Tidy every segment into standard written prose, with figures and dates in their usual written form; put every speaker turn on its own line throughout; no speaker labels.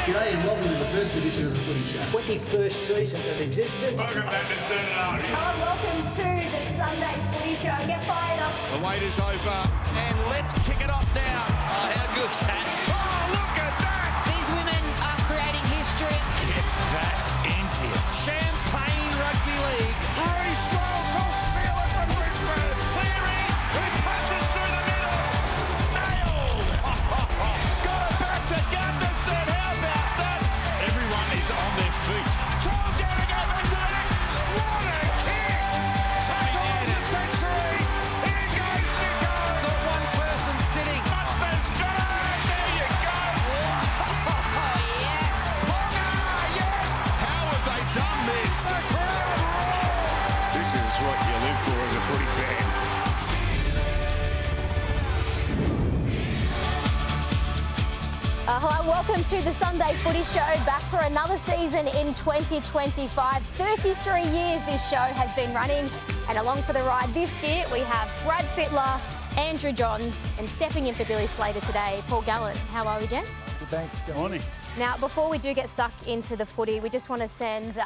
G'day and welcome to the first edition of the Footy Show.
21st season of existence.
Welcome back to Turn It On.
Hello, welcome to the Sunday Footy Show. Get fired up.
The wait is over, and let's kick it off now. Oh, how good's that? Oh, look at that!
These women are creating history.
Get back into it. Champagne Rugby League. Reece Wells will seal it from Brisbane. Cleary, who punches through the middle. Nailed! Got it back to Gunderson. How about that? Everyone is on their feet. 12 down to go back to the next. What a kick! Tackle of the century. Here goes Nico.
Got one person sitting.
Buster's got it. There you go.
Oh, yes.
Ponga, yes. How have they done this? The crowd roar. This is what you live for as a footy fan.
Hello, welcome to the Sunday Footy Show. Back for another season in 2025. 33 years this show has been running, and along for the ride this year we have Brad Fittler, Andrew Johns, and stepping in for Billy Slater today, Paul Gallen. How are we, gents?
Good, thanks. Good
Morning.
Now, before we do get stuck into the footy, we just want to send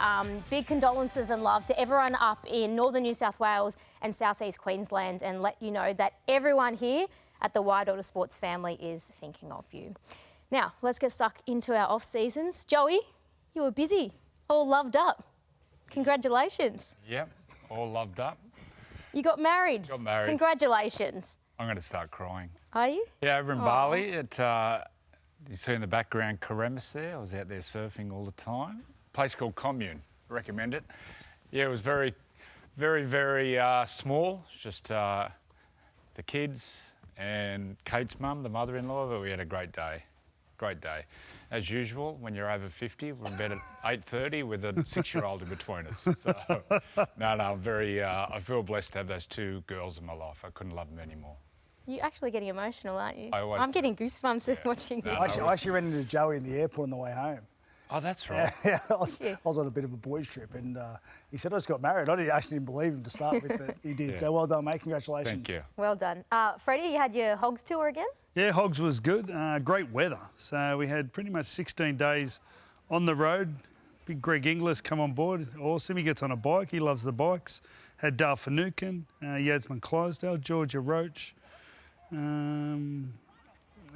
big condolences and love to everyone up in northern New South Wales and southeast Queensland, and let you know that everyone here at the Wide Order Sports family is thinking of you. Now, let's get stuck into our off-seasons. Joey, you were busy, all loved up. Congratulations.
Yep, all loved up.
You got married.
Got married.
Congratulations.
I'm going to start crying.
Are you?
Yeah, over in Bali, you see in the background Karamis there. I was out there surfing all the time. Place called Commune. Recommend it. Yeah, it was very, very, very small. It's just the kids and Kate's mum, the mother-in-law, but we had a great day. Great day. As usual, when you're over 50, we're in bed at 8:30 with a 6-year-old in between us. So, I'm very, I feel blessed to have those two girls in my life. I couldn't love them anymore.
You're actually getting emotional, aren't you?
I'm
getting goosebumps watching you.
I actually ran into Joey in the airport on the way home.
Oh, that's right.
Yeah, I was on a bit of a boys trip, and he said I just got married. I actually didn't believe him to start with, but he did.
Yeah.
So well done, mate. Congratulations.
Thank you.
Well done. Freddie, you had your Hogs tour again?
Yeah, Hogs was good. Great weather. So we had pretty much 16 days on the road. Big Greg Inglis come on board. Awesome. He gets on a bike. He loves the bikes. Had Dale Finucane, Yasmin Clydesdale, Georgia Roach. And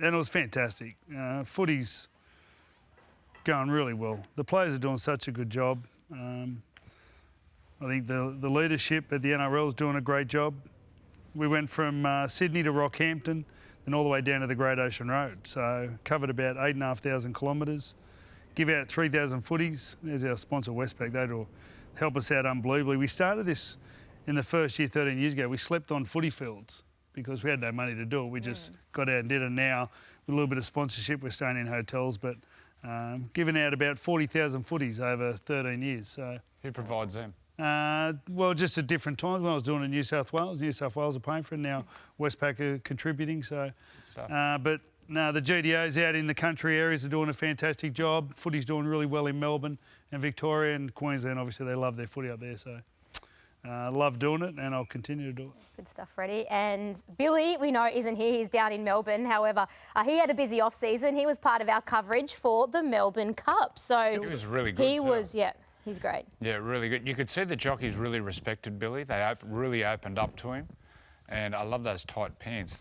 it was fantastic. Footy's going really well. The players are doing such a good job. I think the leadership at the NRL is doing a great job. We went from Sydney to Rockhampton and all the way down to the Great Ocean Road. So covered about 8,500 kilometres. Give out 3,000 footies. There's our sponsor Westpac. That'll help us out unbelievably. We started this in the first year 13 years ago. We slept on footy fields because we had no money to do it. We just got out and did it. Now with a little bit of sponsorship, we're staying in hotels, but giving out about 40,000 footies over 13 years. So
who provides them?
Well, just at different times. When I was doing it in New South Wales are paying for it. Now Westpac are contributing. So, but no, the GDOs out in the country areas are doing a fantastic job. Footy's doing really well in Melbourne and Victoria and Queensland. Obviously, they love their footy up there. So, love doing it, and I'll continue to do it.
Good stuff, Freddie. And Billy, we know, isn't here. He's down in Melbourne. However, he had a busy off-season. He was part of our coverage for the Melbourne Cup. So
he was really good.
He was, yeah. He's great.
Yeah, really good. You could see the jockeys really respected Billy. They really opened up to him. And I love those tight pants.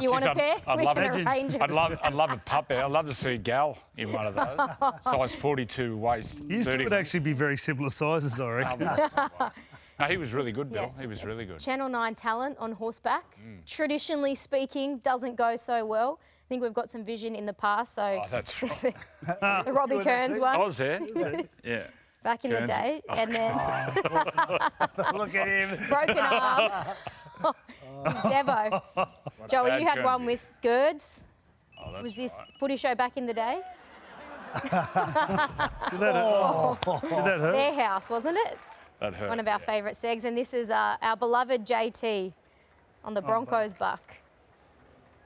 You want a pair? We can arrange it.
I'd love a pup there. I'd love to see Gal in one of those. Size 42 waist.
His would actually be very similar sizes, I reckon.
No, he was really good, Bill. Yeah. He was really good.
Channel 9 talent on horseback. Traditionally speaking, doesn't go so well. I think we've got some vision in the past. So
that's right.
The Robbie Kearns one.
I was there. Yeah.
Back in the day. And then...
Look at him.
Broken arm. He's Devo. Joey, you had one with Girds. Was this Footy Show back in the day?
Did that hurt?
Their house, wasn't it?
That hurt.
One of our favourite segs. And this is our beloved JT on the Broncos buck.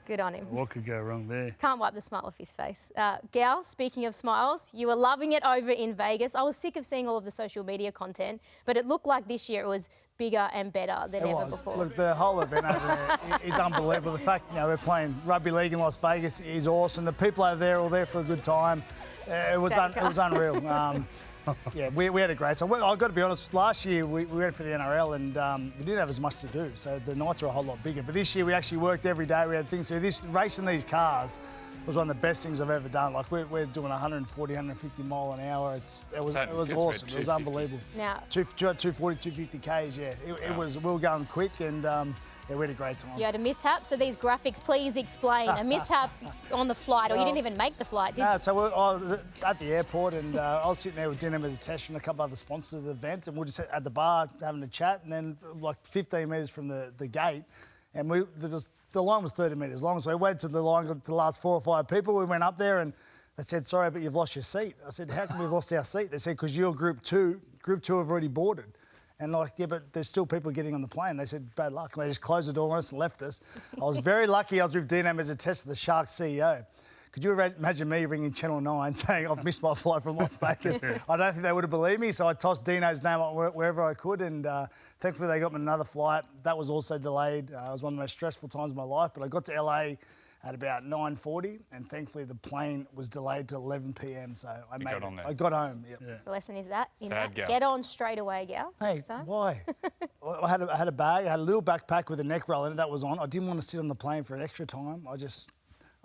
Good on him.
What could go wrong there?
Can't wipe the smile off his face. Gal, speaking of smiles, you were loving it over in Vegas. I was sick of seeing all of the social media content, but it looked like this year it was bigger and better than ever before.
Look, the whole event over there is unbelievable. The fact, we're playing rugby league in Las Vegas is awesome. The people over there are all there for a good time. It was unreal. Yeah, we had a great time. Well, I've got to be honest, last year we went for the NRL and we didn't have as much to do, so the nights are a whole lot bigger. But this year we actually worked every day. We had things to do. Racing these cars was one of the best things I've ever done. Like we're doing 140, 150 mile an hour. It was awesome. It was unbelievable.
Now,
240, 250 Ks, yeah. We were going quick and yeah, we had a great time.
you had a mishap, so these graphics, please explain. A mishap on the flight, or you didn't even make the flight, did you?
No, so I was at the airport and I was sitting there with Dinham as a test and a couple other sponsors of the event, and we were just at the bar having a chat, and then like 15 metres from the gate, and the line was 30 metres long, so we waited till the line got to the last 4 or 5 people. We went up there and they said, sorry, but you've lost your seat. I said, how come we've lost our seat? They said, because you're Group 2. Group 2 have already boarded. And like, yeah, but there's still people getting on the plane. They said, bad luck. And they just closed the door on us and left us. I was very lucky I was with Dinham as a test of the Sharks CEO. Could you imagine me ringing Channel 9 saying I've missed my flight from Las Vegas? I don't think they would have believed me, so I tossed Dino's name up wherever I could, and thankfully they got me another flight. That was also delayed. It was one of the most stressful times of my life, but I got to LA at about 9:40, and thankfully the plane was delayed to 11 p.m, so I got home. Yep.
The lesson is that,
Sad gal.
get on straight away, Gal.
Hey, why? I had a bag, I had a little backpack with a neck roll in it that was on. I didn't want to sit on the plane for an extra time.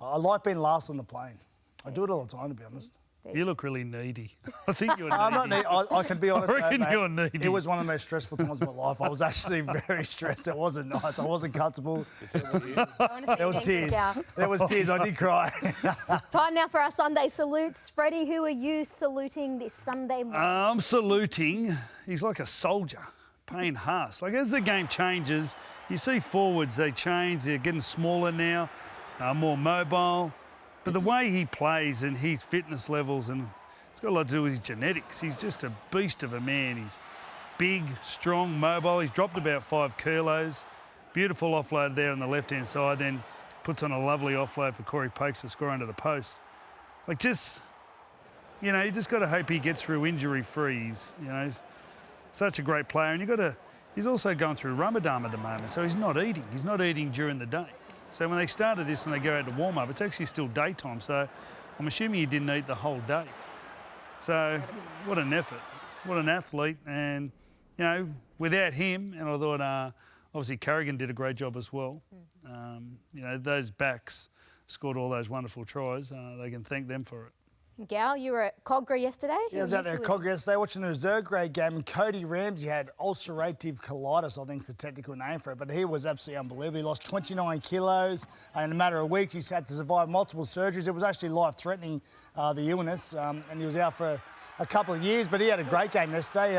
I like being last on the plane. I do it all the time, to be honest.
You look really needy. I think you're needy.
I'm not needy. I can be honest,
I reckon
mate,
you're needy.
It was one of the most stressful times of my life. I was actually very stressed. It wasn't nice. I wasn't comfortable. There was tears. There was tears. I did cry.
Time now for our Sunday salutes. Freddie, who are you saluting this Sunday morning?
I'm saluting. He's like a soldier, Payne Haas. Like as the game changes, you see forwards, they change. They're getting smaller now, more mobile. But the way he plays and his fitness levels, and it's got a lot to do with his genetics. He's just a beast of a man. He's big, strong, mobile. He's dropped about 5 kilos. Beautiful offload there on the left-hand side, then puts on a lovely offload for Corey Pokes to score under the post. Like just, you know, you just got to hope he gets through injury-free. He's, you know, he's such a great player. And he's also going through Ramadan at the moment, so he's not eating. He's not eating during the day. So when they started this and they go out to warm up, it's actually still daytime. So I'm assuming he didn't eat the whole day. So what an effort, what an athlete. And, you know, without him, and I thought obviously Carrigan did a great job as well. You know, those backs scored all those wonderful tries. They can thank them for it.
Gal, you were at Cogra yesterday.
Yeah, I was out there at Cogra yesterday watching the reserve grade game, and Cody Ramsey had ulcerative colitis, I think is the technical name for it, but he was absolutely unbelievable. He lost 29 kilos in a matter of weeks. He's had to survive multiple surgeries. It was actually life-threatening, the illness, and he was out for a couple of years, but he had a great game yesterday.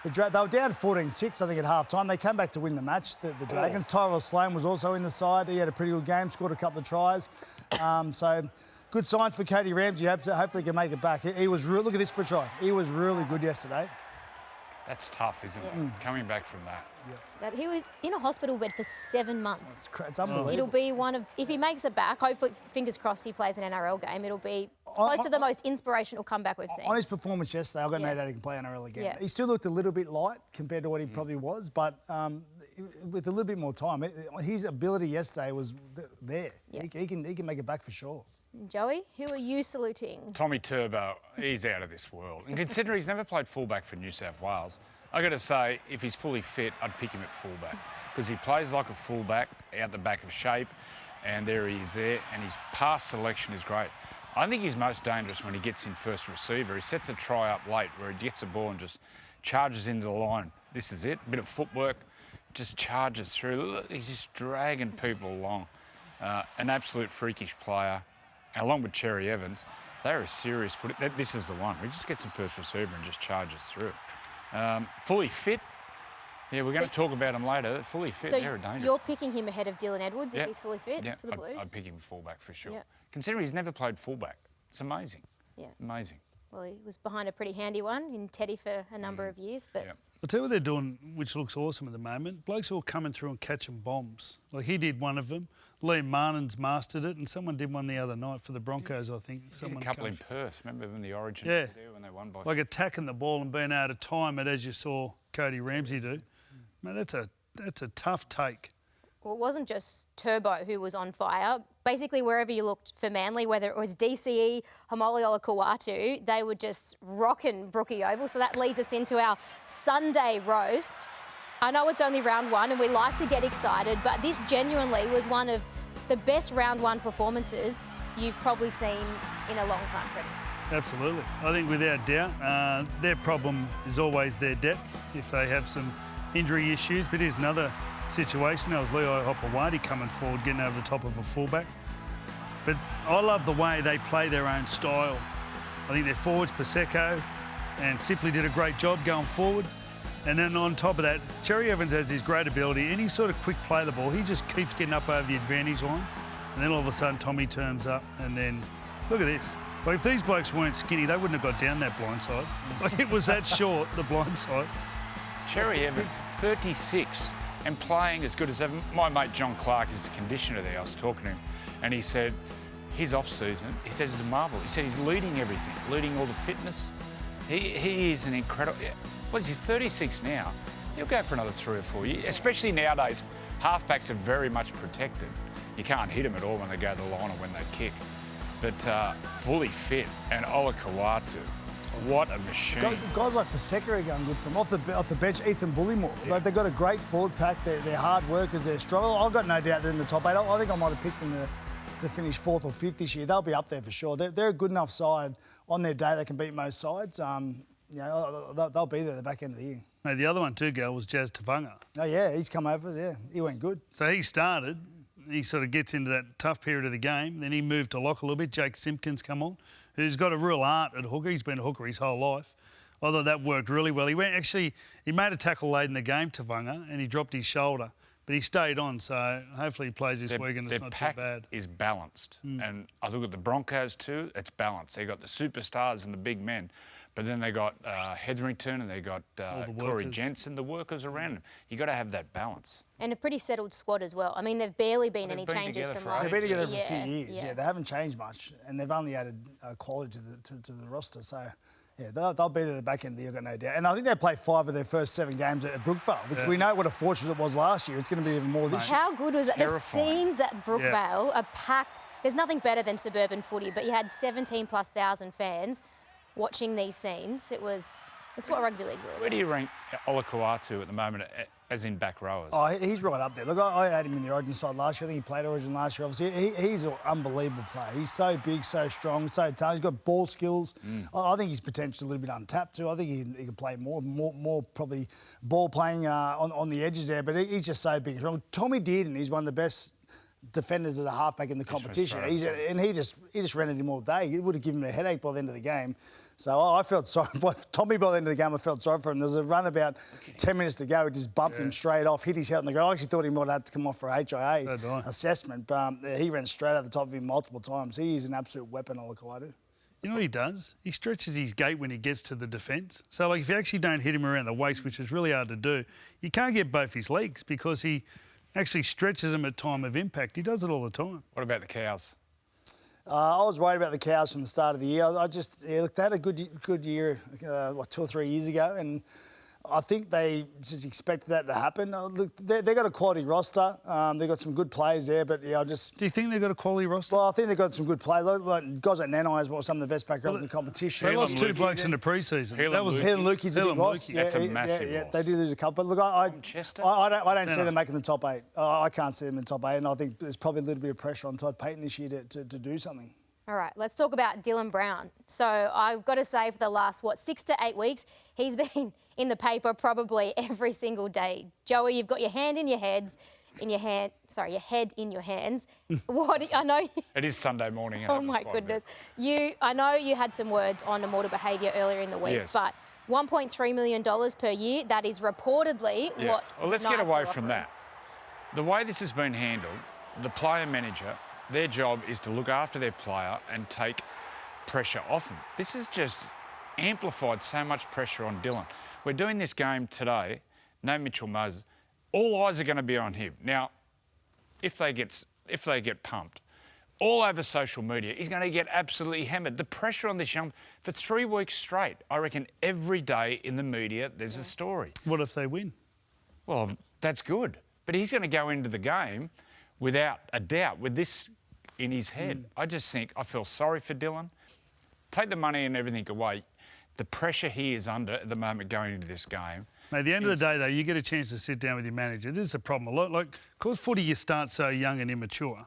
They were down 14-6, I think, at half-time. They came back to win the match, the Dragons. Tyrell Sloan was also in the side. He had a pretty good game, scored a couple of tries. So good signs for Cody Ramsey. Hopefully he can make it back. He was look at this for a try. He was really good yesterday.
That's tough, isn't it? Coming back from that.
That he was in a hospital bed for 7 months.
It's unbelievable.
It'll be one of, if he makes it back, hopefully, fingers crossed, he plays an NRL game. It'll be close to the most inspirational comeback we've seen.
On his performance yesterday, I've got no doubt he can play NRL again.
Yeah.
He still looked a little bit light compared to what he probably was, but with a little bit more time, his ability yesterday was there.
Yeah.
He can make it back for sure.
Joey, who are you saluting?
Tommy Turbo, he's out of this world. And considering he's never played fullback for New South Wales, I got to say, if he's fully fit, I'd pick him at fullback because he plays like a fullback, out the back of shape, and there he is there, and his pass selection is great. I think he's most dangerous when he gets in first receiver. He sets a try up late where he gets the ball and just charges into the line. This is it, a bit of footwork, just charges through. Look, he's just dragging people along. An absolute freakish player. Along with Cherry Evans, they're a serious footy. This is the one. He just gets in first receiver and just charges through. Fully fit. Yeah, we're going to talk about him later. Fully fit, they're a danger.
You're picking him ahead of Dylan Edwards if he's fully fit for the Blues?
I'd pick him fullback for sure. Considering he's never played fullback. It's amazing.
Yeah.
Amazing.
Well, he was behind a pretty handy one in Teddy for a number of years, but...
I'll tell you what they're doing, which looks awesome at the moment. Blokes are all coming through and catching bombs. Like he did one of them. Liam Marnin's mastered it, and someone did one the other night for the Broncos, I think.
Someone a couple in Perth. Remember when the Origin
there
when they won by...
Like attacking the ball and being able to time it as you saw Cody Ramsey do. Man, that's a tough take.
Well, it wasn't just Turbo who was on fire. basically wherever you looked for Manly, whether it was DCE, Homoli Olakau'atu, they were just rocking Brookie Oval. So that leads us into our Sunday roast. I know it's only round one and we like to get excited, but this genuinely was one of the best round one performances you've probably seen in a long time, Freddy.
Absolutely. I think without doubt, their problem is always their depth if they have some injury issues. But here's another situation. That was Leo Hopewadi coming forward, getting over the top of a fullback. But I love the way they play their own style. I think their forwards, Paseko and Sipley, did a great job going forward. And then on top of that, Cherry Evans has his great ability. Any sort of quick play the ball, he just keeps getting up over the advantage line. And then all of a sudden, Tommy turns up. And then, look at this. Well, if these blokes weren't skinny, they wouldn't have got down that blind side. Like, it was that short, the blind side.
Cherry Evans, 36, and playing as good as ever. My mate John Clark is the conditioner there. I was talking to him, and he said his off-season, he says, is a marvel. He said he's leading everything, leading all the fitness. He is an incredible... What is he, 36 now? He'll go for another 3 or 4 years, especially nowadays. Halfbacks are very much protected. You can't hit them at all when they go to the line or when they kick. But fully fit, and Olakau'atu, what a machine.
Guys like Paseka are going good from off the bench. Ethan Bullymore, like, they've got a great forward pack. They're hard workers. They're strong. I've got no doubt they're in the top 8. I think I might have picked them to finish 4th or 5th this year. They'll be up there for sure. They're a good enough side on their day. They can beat most sides. They'll be there at the back end of the year.
Mate, the other one too, Gal, was Jazz Tavanga.
Oh yeah, he's come over. Yeah, he went good.
So he started. He sort of gets into that tough period of the game. Then he moved to lock a little bit. Jake Simpkins come on, who's got a real art at hooker. He's been a hooker his whole life. I thought that worked really well. He made a tackle late in the game, Tavanga, and he dropped his shoulder. But he stayed on, so hopefully he plays this week and it's not too bad.
Their pack is balanced. And I look at the Broncos too, it's balanced. They got the superstars and the big men. But then they got Hetherington and they got Corey Jensen, the workers around them. You got to have that balance.
And a pretty settled squad as well. I mean, they've barely been any changes from last year.
They've been together for a few years. Yeah, they haven't changed much, and they've only added quality to the roster. So, yeah, they'll be there at the back end of the year, I've got no doubt. And I think they played 5 of their first 7 games at Brookvale, which we know what a fortune it was last year. It's going to be even more this year.
How good was it? The scenes at Brookvale are packed. There's nothing better than suburban footy, but you had 17,000+ fans watching these scenes. It's what rugby league's all about.
Where do you rank Olakau'atu at the moment, as in back rowers?
Oh, he's right up there. Look, I had him in the Origin side last year. I think he played Origin last year, obviously. He's an unbelievable player. He's so big, so strong, so talented. He's got ball skills. I think his potential a little bit untapped too. I think he can play more probably ball playing on the edges there, but he's just so big and strong. Tommy Dearden is one of the best defenders as a halfback in the competition. And he just ran at him all day. It would have given him a headache by the end of the game. So I felt sorry. Tommy, by the end of the game, I felt sorry for him. There was a run about 10 minutes to go. It just bumped him straight off, hit his head on the ground. I actually thought he might have to come off for a HIA assessment, but he ran straight over the top of him multiple times. He is an absolute weapon, Olakau'atu.
You know what he does? He stretches his gait when he gets to the defence. So, like, if you actually don't hit him around the waist, which is really hard to do, you can't get both his legs because he actually stretches them at time of impact. He does it all the time.
What about the Cows?
I was worried about the Cows from the start of the year. Look, they had a good year, 2 or 3 years ago, and I think they just expected that to happen. Look, they've got a quality roster. They've got some good players there, but yeah,
Do you think they've got a quality roster?
Well, I think they've got some good players. Like guys like Nanai is some of the best back rowers in the competition.
They lost 2 blokes in the pre-season.
Helen Lukey's a big loss.
That's a massive loss.
They do lose a couple. But look, I don't see them making the top 8. I can't see them in the top 8, and I think there's probably a little bit of pressure on Todd Payton this year to do something.
All right, let's talk about Dylan Brown. So I've got to say, for the last, 6 to 8 weeks, he's been in the paper probably every single day. Joey, you've got your head in your hands. I know.
It is Sunday morning.
Oh my goodness. I know you had some words on immortal behaviour earlier in the week, but $1.3 million per year, that is reportedly what.
Well, let's get away from that. The way this has been handled, the player manager, their job is to look after their player and take pressure off him. This has just amplified so much pressure on Dylan. We're doing this game today, no Mitchell Moses. All eyes are going to be on him. Now, if they get pumped, all over social media, he's going to get absolutely hammered. The pressure on this young... For 3 weeks straight, I reckon every day in the media there's a story.
What if they win?
Well, that's good. But he's going to go into the game without a doubt with this in his head. I just think I feel sorry for Dylan. Take the money and everything away. The pressure he is under at the moment going into this game.
Mate, at the end of the day, though, you get a chance to sit down with your manager. This is a problem. A lot, like, of course, footy, you start so young and immature.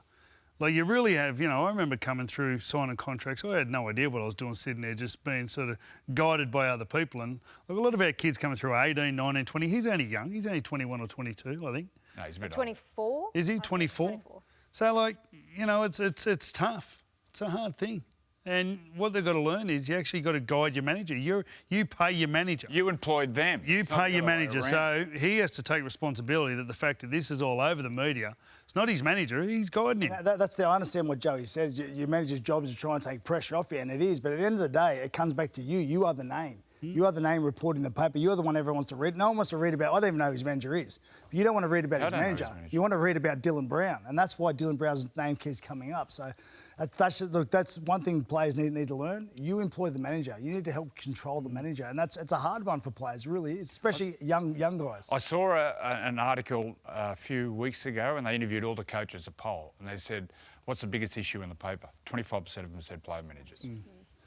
Like, you really have, you know, I remember coming through signing contracts. I had no idea what I was doing sitting there, just being sort of guided by other people. And like, a lot of our kids coming through 18, 19, 20. He's only young. He's only 21 or 22, I think.
No, he's a bit
24.
Is he 24?
24.
So, like, you know, it's tough. It's a hard thing. And what they've got to learn is you actually got to guide your manager. You pay your manager.
You employed them.
You pay your manager. So he has to take responsibility that the fact that this is all over the media, it's not his manager, he's guiding him.
I understand what Joey said. Your manager's job is to try and take pressure off you, and it is. But at the end of the day, it comes back to you. You are the name. You are the name reporting the paper. You're the one everyone wants to read. No one wants to read about, I don't even know who his manager is. But you don't want to read about his manager. You want to read about Dylan Brown. And that's why Dylan Brown's name keeps coming up. So that's one thing players need to learn. You employ the manager. You need to help control the manager. And it's a hard one for players, really, especially young guys.
I saw an article a few weeks ago and they interviewed all the coaches, a poll, and they said, what's the biggest issue in the paper? 25% of them said player managers.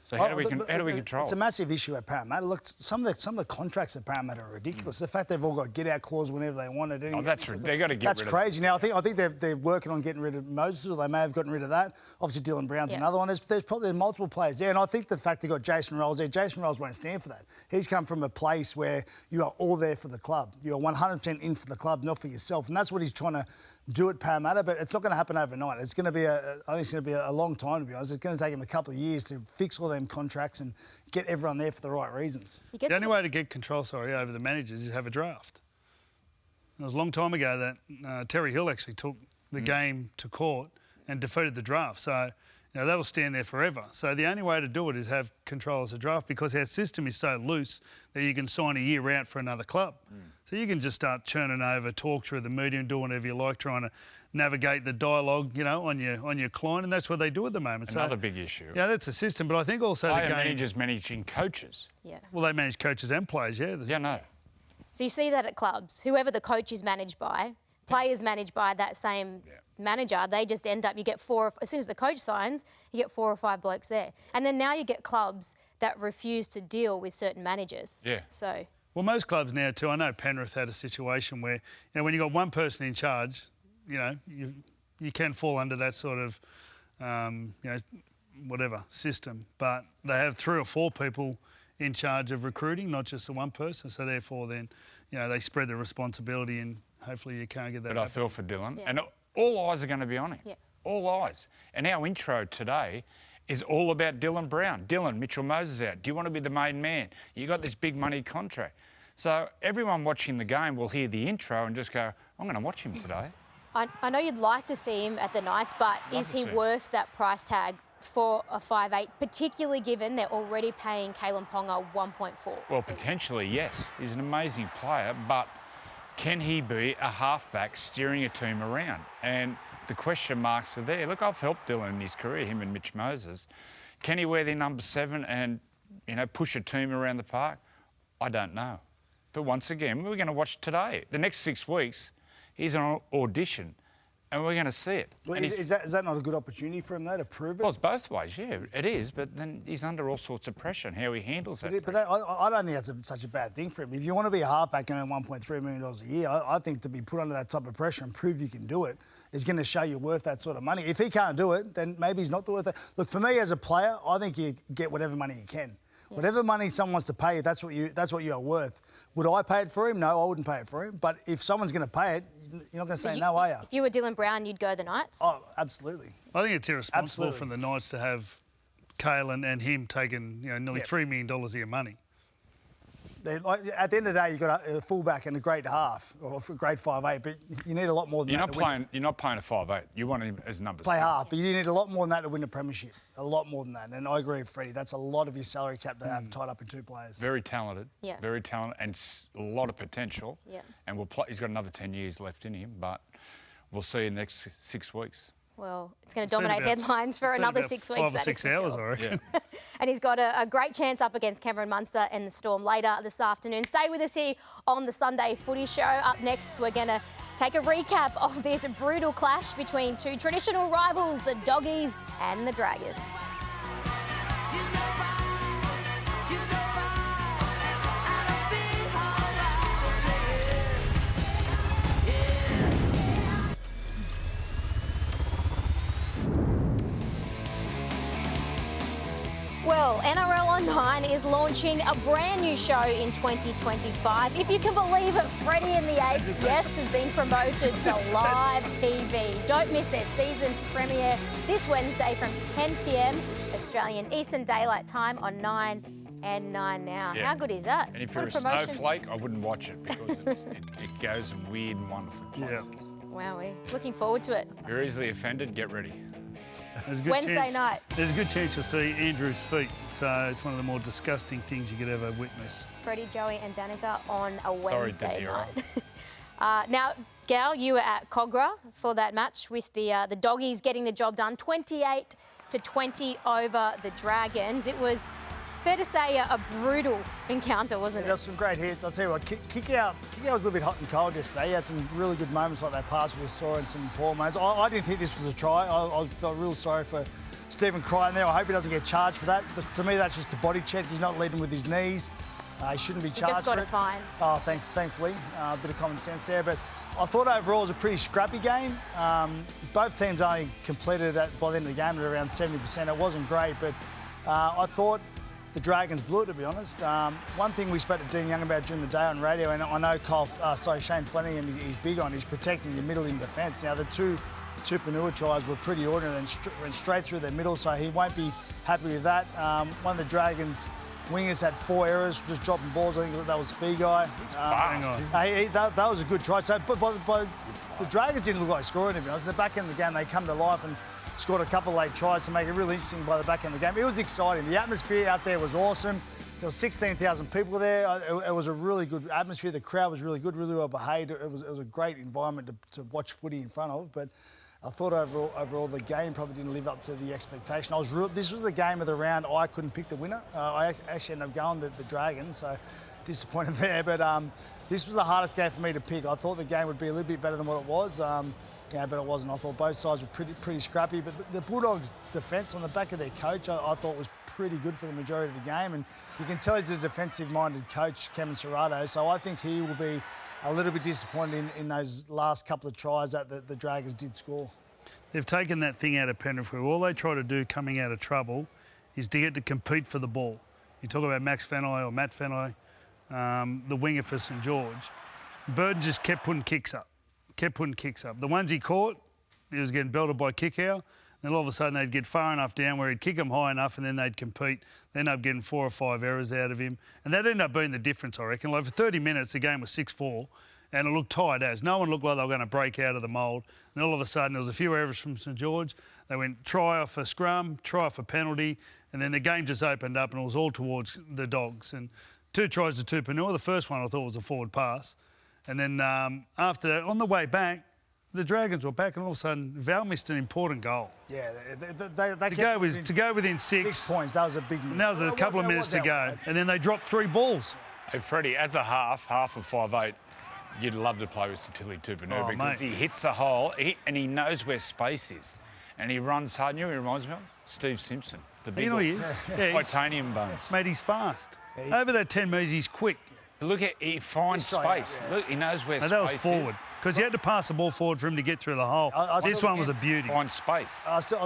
So how do we control?
It's a massive issue at Parramatta. Look, some of the contracts at Parramatta are ridiculous. The fact they've all got get-out clause whenever they want it.
Oh, they've got to get rid of it.
That's crazy. Now, I think they're working on getting rid of Moses, or they may have gotten rid of that. Obviously, Dylan Brown's another one. There's probably multiple players there, and I think the fact they got Jason Rolls there, Jason Rolls won't stand for that. He's come from a place where you are all there for the club. You are 100% in for the club, not for yourself, and that's what he's trying to do at Parramatta, but it's not going to happen overnight. It's going to be I think it's going to be a long time, to be honest. It's going to take him a couple of years to fix all them contracts and get everyone there for the right reasons.
The only way to get control, over the managers is have a draft. It was a long time ago that Terry Hill actually took the game to court and defeated the draft. So, you know, that'll stand there forever. So the only way to do it is have control as a draft, because our system is so loose that you can sign a year out for another club. So you can just start churning over, talk through the media and do whatever you like, trying to navigate the dialogue, you know, on your client, and that's what they do at the moment.
Another big issue.
Yeah, that's a system, but I think also
Player
the game...
managers managing coaches.
Yeah.
Well, they manage coaches and players, yeah.
Yeah, no.
So you see that at clubs, whoever the coach is managed by, players managed by that same manager, they just end up, you get as soon as the coach signs, you get 4 or 5 blokes there. And then now you get clubs that refuse to deal with certain managers.
Yeah.
So...
Well, most clubs now too. I know Penrith had a situation where, you know, when you got one person in charge, you know, you can fall under that sort of, you know, whatever system. But they have 3 or 4 people in charge of recruiting, not just the one person. So therefore, then, you know, they spread the responsibility, and hopefully you can't get that.
But I feel for Dylan, and all eyes are going to be on him.
Yeah.
All eyes. And our intro today is all about Dylan Brown. Dylan, Mitchell Moses out. Do you want to be the main man? You got this big money contract. So everyone watching the game will hear the intro and just go, I'm going to watch him today.
I know you'd like to see him at the Knights, but is he worth that price tag for a 5'8", particularly given they're already paying Kalen Ponga 1.4?
Well, potentially, yes. He's an amazing player, but can he be a halfback steering a team around? And the question marks are there. Look, I've helped Dylan in his career, him and Mitch Moses. Can he wear the number 7 and, you know, push a team around the park? I don't know. But once again, we're going to watch today. The next 6 weeks, he's on audition, and we're going to see it.
Well, is that not a good opportunity for him, though, to prove it?
Well, it's both ways, yeah, it is. But then he's under all sorts of pressure and how he handles that.
But I don't think that's such a bad thing for him. If you want to be a halfback and earn $1.3 million a year, I think to be put under that type of pressure and prove you can do it is going to show you're worth that sort of money. If he can't do it, then maybe he's not worth it. Look, for me as a player, I think you get whatever money you can. Yeah. Whatever money someone wants to pay you, that's what you are worth. Would I pay it for him? No, I wouldn't pay it for him. But if someone's going to pay it, you're not going to say no, are you?
If you were Dylan Brown, you'd go the Knights?
Oh, absolutely.
I think it's irresponsible from the Knights to have Kalen and him taking, you know, nearly $3 million of your money.
At the end of the day, you've got a fullback and a great half, or a great 5'8", but you need a lot more than that.
You're not playing a 5'8". You want him as number 6.
Play half, but you need a lot more than that to win a premiership. A lot more than that. And I agree with Freddy. That's a lot of your salary cap to have tied up in 2 players.
Very talented. Yeah. Very talented and a lot of potential.
Yeah.
And he's got another 10 years left in him, but we'll see in the next 6 weeks.
Well, it's going to dominate headlines for another 6 weeks.
5 or 6 hours, I reckon.
Yeah.
And he's got a great chance up against Cameron Munster and the Storm later this afternoon. Stay with us here on the Sunday Footy Show. Up next, we're going to take a recap of this brutal clash between two traditional rivals, the Doggies and the Dragons. Well, NRL Online is launching a brand new show in 2025. If you can believe it, Freddy and the Ape, yes, has been promoted to live TV. Don't miss their season premiere this Wednesday from 10 p.m. Australian Eastern Daylight Time on 9 and 9 now.
Yeah.
How good is that?
And if you're a snowflake, I wouldn't watch it because it goes in weird and wonderful places.
Wow, we're looking forward to it.
If you're easily offended, get ready.
Wednesday night.
There's a good chance you'll see Andrew's feet, so it's one of the more disgusting things you could ever witness.
Freddie, Joey and Danica on a Wednesday
Danira.
night. Now, Gal, you were at Cogra for that match with the Doggies getting the job done, 28-20 over the Dragons. It was fair to say a brutal encounter, wasn't
There was some great hits. I'll tell you what, kick out was a little bit hot and cold yesterday. He had some really good moments like that pass we just saw and some poor moments. I didn't think this was a try. I felt real sorry for Stephen Crichton there. I hope he doesn't get charged for that. To me, that's just a body check. He's not leading with his knees. He shouldn't be charged
just got
for
a
it.
fine.
Oh, thankfully. A bit of common sense there. But I thought overall it was a pretty scrappy game. Both teams only completed it by the end of the game at around 70%. It wasn't great, but I thought the Dragons blew it, to be honest. One thing we spoke to Dean Young about during the day on radio, and I know Shane Flanagan is big on, is protecting the middle in defence. Now, the two Tupanua tries were pretty ordinary and went straight through their middle, so he won't be happy with that. One of the Dragons' wingers had 4 errors, just dropping balls. I think that was Feagai. That was a good try. So, but the Dragons didn't look like scoring, to be honest. In the back end of the game, they come to life and scored a couple of late tries to make it really interesting by the back end of the game. It was exciting. The atmosphere out there was awesome. There was 16,000 people there. It was a really good atmosphere. The crowd was really good, really well behaved. It was a great environment to watch footy in front of. But I thought overall the game probably didn't live up to the expectation. This was the game of the round. I couldn't pick the winner. I actually ended up going the Dragons, so disappointed there. But this was the hardest game for me to pick. I thought the game would be a little bit better than what it was. But it wasn't. I thought both sides were pretty scrappy. But the Bulldogs' defence on the back of their coach, I thought was pretty good for the majority of the game. And you can tell he's a defensive-minded coach, Cameron Serrato. So I think he will be a little bit disappointed in those last couple of tries that the Dragons did score.
They've taken that thing out of Penrith. All they try to do coming out of trouble is to get to compete for the ball. You talk about Max Fenai or Matt Fenai, the winger for St George. Burton just kept putting kicks up. The ones he caught, he was getting belted by Kickow. Then all of a sudden they'd get far enough down where he'd kick them high enough and then they'd compete. They ended up getting 4 or 5 errors out of him. And that ended up being the difference, I reckon. Like for 30 minutes, the game was 6-4 and it looked tight as. No one looked like they were going to break out of the mould. And all of a sudden there was a few errors from St George. They went try off a scrum, try off a penalty, and then the game just opened up and it was all towards the Dogs. And 2 tries to Tupanua. The first one I thought was a forward pass. And then after that, on the way back, the Dragons were back and all of a sudden Val missed an important goal.
Yeah,
To go within
6 points, that was a big miss.
And that was a couple of minutes to go. And then they dropped 3 balls.
Hey, Freddie, as a half of 5'8", you'd love to play with Satili Tupanua because he hits the hole and he knows where space is. And he runs hard. You know who he reminds me of? Steve Simpson, the big
he is.
titanium bones.
Mate, he's fast. Over that 10 metres, he's quick.
Look at he finds space. Look, he knows where space is.
That was forward. Because you had to pass the ball forward for him to get through the hole. This one was a beauty.
Find space.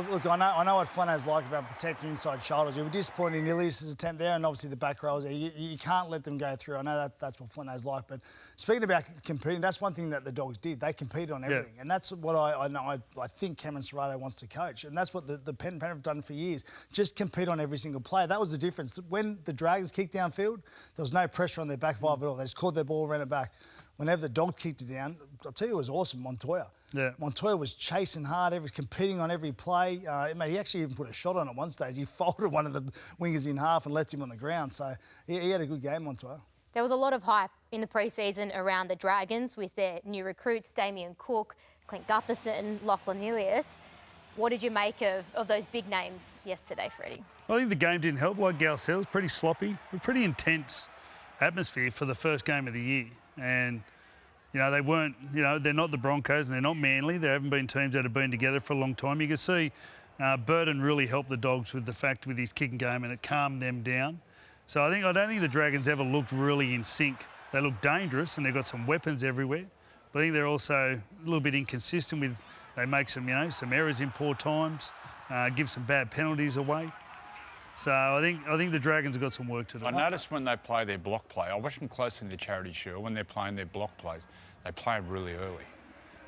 Look, I know what Flano's like about protecting inside shoulders. It was disappointing in Ilias' attempt there, and obviously the back rows there. You can't let them go through. I know that's what Flano's like. But speaking about competing, that's one thing that the Dogs did. They competed on everything. Yeah. And that's what I think Cameron Serrato wants to coach. And that's what the Penrith have done for years. Just compete on every single play. That was the difference. When the Dragons kicked downfield, there was no pressure on their back 5 at all. They just caught their ball, ran it back. Whenever the Dog kicked it down, I'll tell you, it was awesome, Montoya. Yeah. Montoya was chasing hard, competing on every play. He actually even put a shot on at one stage. He folded one of the wingers in half and left him on the ground. So he had a good game, Montoya.
There was a lot of hype in the pre-season around the Dragons with their new recruits, Damien Cook, Clint Gutherson, Lachlan Ilias. What did you make of those big names yesterday, Freddie?
I think the game didn't help. Like Gal said, it was pretty sloppy, a pretty intense atmosphere for the first game of the year. And, they weren't, they're not the Broncos and they're not Manly. They haven't been teams that have been together for a long time. You can see Burton really helped the Dogs with his kicking game, and it calmed them down. So I don't think the Dragons ever looked really in sync. They look dangerous and they've got some weapons everywhere. But I think they're also a little bit inconsistent with, they make some errors in poor times, give some bad penalties away. So I think the Dragons have got some work to do.
I noticed when they play their block play, I watch them closely in the Charity Shield, when they're playing their block plays, they play really early.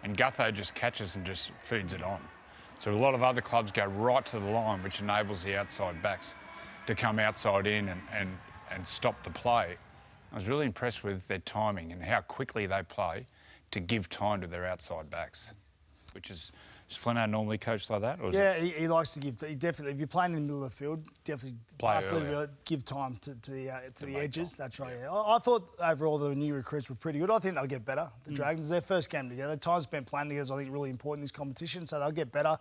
And Gutho just catches and just feeds it on. So a lot of other clubs go right to the line, which enables the outside backs to come outside in and stop the play. I was really impressed with their timing and how quickly they play to give time to their outside backs, which is Flano normally coached like that? Or
he likes to give. He definitely, if you're playing in the middle of the field, definitely pass a little bit, give time to the edges. Time. That's right. Yeah. I thought overall the new recruits were pretty good. I think they'll get better. The Dragons, their first game together. Time spent playing together is, I think, really important in this competition. So they'll get better.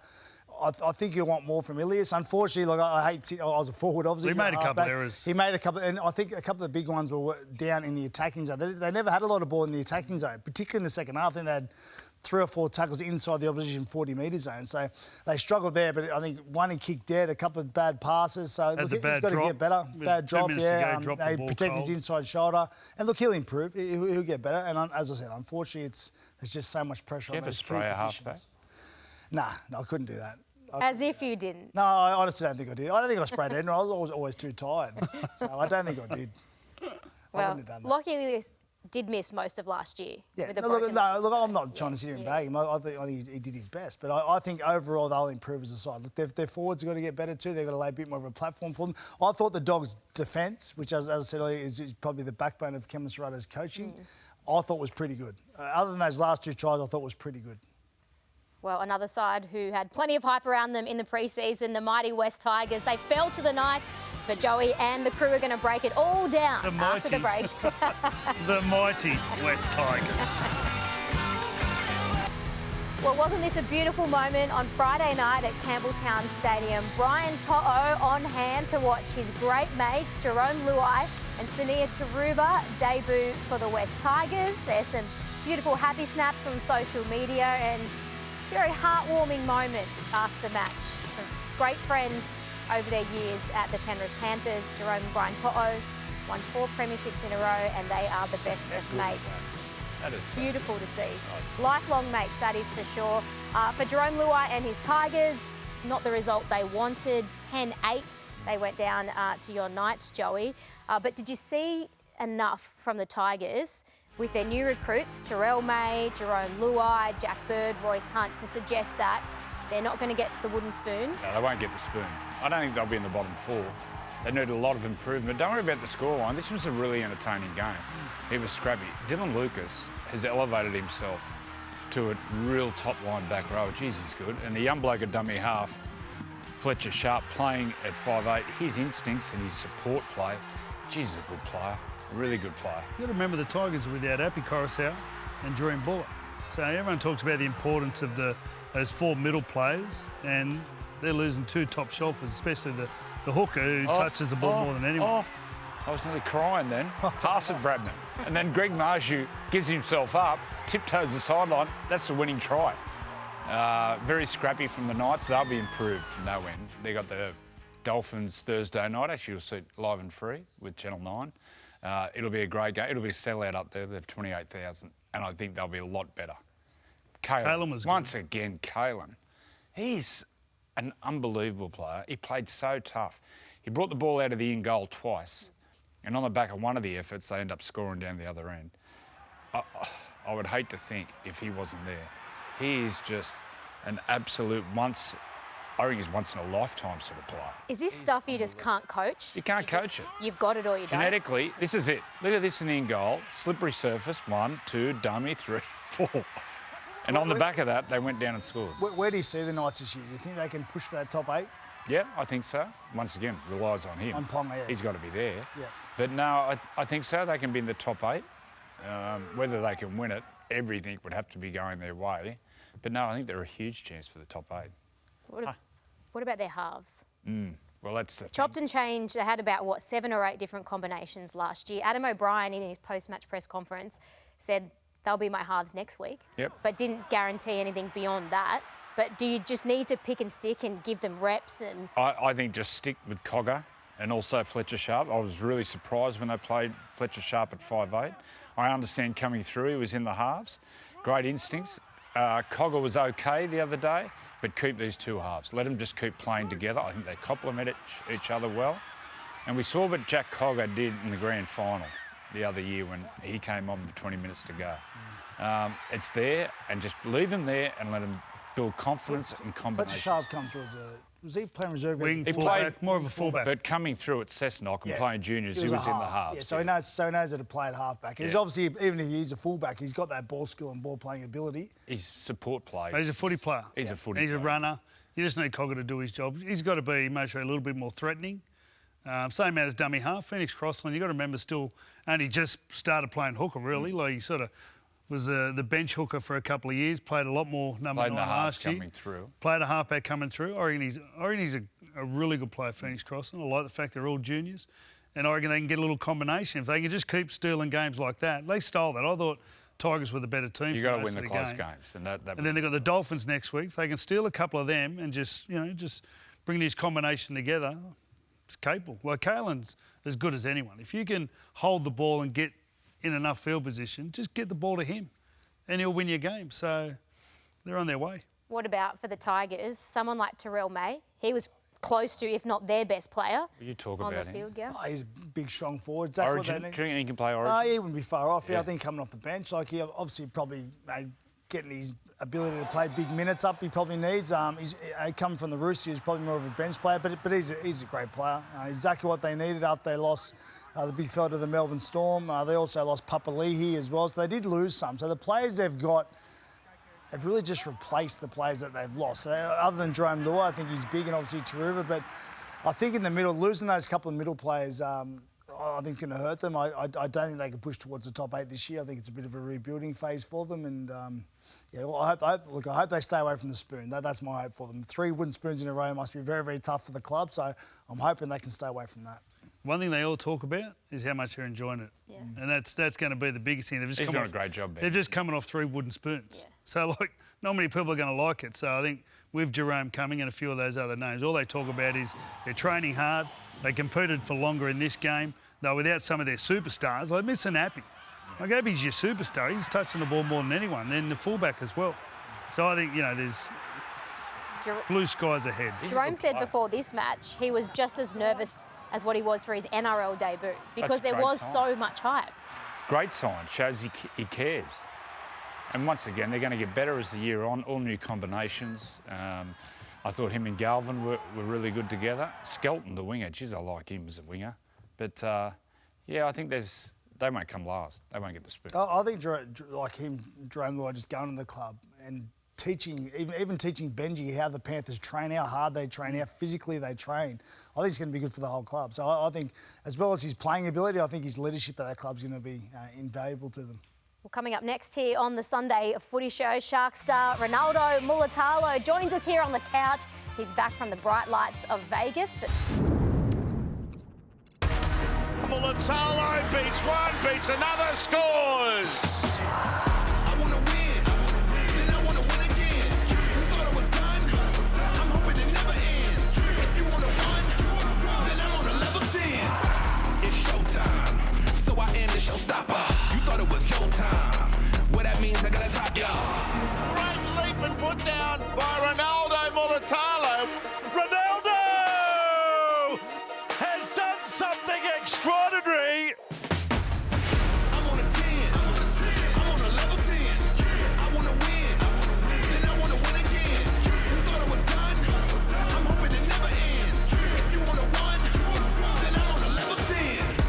I think you'll want more from Ilias. Unfortunately, I was a forward, obviously.
He made a couple of errors.
He made a couple, and I think a couple of the big ones were down in the attacking zone. They never had a lot of ball in the attacking zone, particularly in the second half. I think they had 3 or 4 tackles inside the opposition 40-metre zone. So they struggled there, but I think one he kicked dead, a couple of bad passes. So look, he's got to get better. Bad drop, yeah. They protect his inside shoulder. And look, he'll improve. He'll get better. And as I said, unfortunately, there's just so much pressure on those key positions. Nah, I couldn't do that.
As if you didn't.
No, I honestly don't think I did. I don't think I sprayed it. I was always too tired. So I don't think I did.
Well, Lockie Ilias did miss most of last year.
Yeah, look, I'm not trying to sit here and bag him. I think he did his best. But I think overall they'll improve as a side. Look, their forwards have got to get better too. They've got to lay a bit more of a platform for them. I thought the Dogs' defence, which, as I said earlier, is probably the backbone of Kevin Serrato's coaching, I thought was pretty good. Other than those last 2 tries, I thought was pretty good.
Well, another side who had plenty of hype around them in the pre-season, the mighty West Tigers. They fell to the Knights, but Joey and the crew are going to break it all down after the break.
The mighty West Tigers.
Well, wasn't this a beautiful moment on Friday night at Campbelltown Stadium? Brian To'o on hand to watch his great mates, Jerome Luai and Sania Taruba, debut for the West Tigers. There's some beautiful happy snaps on social media and very heartwarming moment after the match. Great friends over their years at the Penrith Panthers. Jerome and Brian To'o won 4 premierships in a row and they are the best of mates.
That is
beautiful to see. Lifelong mates, that is for sure. For Jerome Luai and his Tigers, not the result they wanted. 10-8, they went down to your Knights, Joey. But did you see enough from the Tigers with their new recruits, Terrell May, Jerome Luai, Jack Bird, Royce Hunt, to suggest that they're not going to get the wooden spoon?
No, they won't get the spoon. I don't think they'll be in the bottom 4. They need a lot of improvement. Don't worry about the scoreline. This was a really entertaining game. It was scrappy. Dylan Lucas has elevated himself to a real top-line back row. Jeez, he's good. And the young bloke at dummy half, Fletcher Sharp, playing at 5'8", his instincts and his support play, jeez, he's a good player. Really good player.
You've got to remember the Tigers are without Appy Coruscant and Jordan Bullock. So everyone talks about the importance of those 4 middle players, and they're losing 2 top shelfers, especially the hooker who touches the ball more than anyone.
I was nearly crying then. Pass it, Bradman. And then Greg Marshew gives himself up, tiptoes the sideline. That's the winning try. Very scrappy from the Knights. They'll be improved from no end. They got the Dolphins Thursday night. Actually, you'll see it live and free with Channel 9. It'll be a great game. It'll be a sellout up there. They have 28,000, and I think they'll be a lot better.
Kalen was
once again, Kalen. He's an unbelievable player. He played so tough. He brought the ball out of the in-goal twice, and on the back of one of the efforts, they end up scoring down the other end. I would hate to think if he wasn't there. He is just an absolute I think he's once in a lifetime sort of player.
Is this stuff you just can't coach?
You can't coach it.
You've got it or you don't.
Genetically, this is it. Look at this in the in goal. Slippery surface, 1, 2, dummy, 3, 4. And on the back of that, they went down and scored.
Where do you see the Knights this year? Do you think they can push for that top 8?
Yeah, I think so. Once again, relies on him.
On Ponga, yeah.
He's got to be there.
Yeah.
But no, I think so. They can be in the top 8. Whether they can win it, everything would have to be going their way. But no, I think they're a huge chance for the top 8.
What about their halves?
Well, that's the
Chopped
thing.
and changed. They had about, 7 or 8 different combinations last year. Adam O'Brien, in his post-match press conference, said they'll be my halves next week, but didn't guarantee anything beyond that. But do you just need to pick and stick and give them reps? And
I think just stick with Cogger and also Fletcher Sharp. I was really surprised when they played Fletcher Sharp at 5'8". I understand coming through, he was in the halves. Great instincts. Cogger was okay the other day, but keep these two halves. Let them just keep playing together. I think they complement each other well. And we saw what Jack Cogger did in the grand final the other year when he came on with 20 minutes to go. It's there, and just leave him there and let him build confidence and combinations.
Fletcher Sharp comes through as was he playing reserve?
Wing,
He
fullback,
played
more of a fullback.
But coming through at Cessnock and playing juniors, he was in the halves.
Yeah, so he knows how to play at halfback. He's obviously, even if he's a fullback, he's got that ball skill and ball playing ability.
He's support play.
He's a footy player.
He's a footy
He's
player.
a runner. You just need Cogger to do his job. He's got to be maybe a little bit more threatening. Same amount as dummy half. Phoenix Crossland, you've got to remember, still only just started playing hooker, really. Like, he sort of was the bench hooker for a couple of years, played a lot more number 9 last year.
Coming through.
Played a halfback coming through. I reckon he's a really good player, Phoenix Crossland. I like the fact they're all juniors. And I reckon they can get a little combination. If they can just keep stealing games like that. They stole that. I thought Tigers were the better team.
You've got to win the close games. And
then they've got the Dolphins next week. If they can steal a couple of them and just bring this combination together, it's capable. Like, Caelan's as good as anyone. If you can hold the ball and get in enough field position, just get the ball to him and he'll win your game. So they're on their way.
what about for the Tigers? Someone like Terrell May. He was close to, if not their best player
You talk
on
about
the
him.
field, yeah.
Oh, he's a big, strong forward. Exactly what they
Origin?
need.
Do you think he can play Origin?
He wouldn't be far off. Yeah,
Yeah.
I think coming off the bench, like he obviously probably getting his ability to play big minutes up. He probably needs. He's coming from the Roosters. He's probably more of a bench player, but he's a great player. Exactly what they needed after they lost the big fella to the Melbourne Storm. They also lost Papali'i as well, so they did lose some. So the players they've got. They've really just replaced the players that they've lost. So other than Jerome Lua, I think he's big, and obviously Taruva, but I think in the middle, losing those couple of middle players, I think it's going to hurt them. I don't think they can push towards the top 8 this year. I think it's a bit of a rebuilding phase for them, and I hope they stay away from the spoon. That's my hope for them. 3 wooden spoons in a row must be very, very tough for the club, so I'm hoping they can stay away from that.
One thing they all talk about is how much they're enjoying it. Yeah. And that's going to be the biggest thing.
He's doing a great job, Ben.
They're just coming off 3 wooden spoons. Yeah. So, not many people are going to like it. So I think with Jerome coming and a few of those other names, all they talk about is they're training hard. They competed for longer in this game. Though without some of their superstars, like missing Appy. Like, Appy's your superstar. He's touching the ball more than anyone. Then the fullback as well. So I think, there's blue skies ahead.
Jerome said before this match he was just as nervous as what he was for his NRL debut because there was so much hype.
Great sign. Shows he cares. And once again, they're going to get better as the year on. All new combinations. I thought him and Galvin were really good together. Skelton, the winger, geez, I like him as a winger. But, I think they won't come last. They won't get the spoon.
I think Jerome Lua just going to the club and teaching, even teaching Benji how the Panthers train, how hard they train, how physically they train. I think it's going to be good for the whole club. So I think, as well as his playing ability, I think his leadership at that club is going to be invaluable to them.
Well, coming up next here on the Sunday Footy Show, Shark star Ronaldo Mulitalo joins us here on the couch. He's back from the bright lights of Vegas. But
Mulitalo beats one, beats another, scores!
I want to win, then I want to win again. You thought it was done? I'm hoping it never ends. If you want to win, then I'm on a level 10. It's showtime, so I end the showstopper. You thought it was your time. What that means, I gotta top y'all.
Great leap and put down by Ronaldo Mulitalo.
Ronaldo has done something extraordinary.
I'm on a 10. I'm on a level 10. I want to win, then I want to win again. You thought it was done? I'm hoping it never ends. If you want to win, then I'm on a level 10.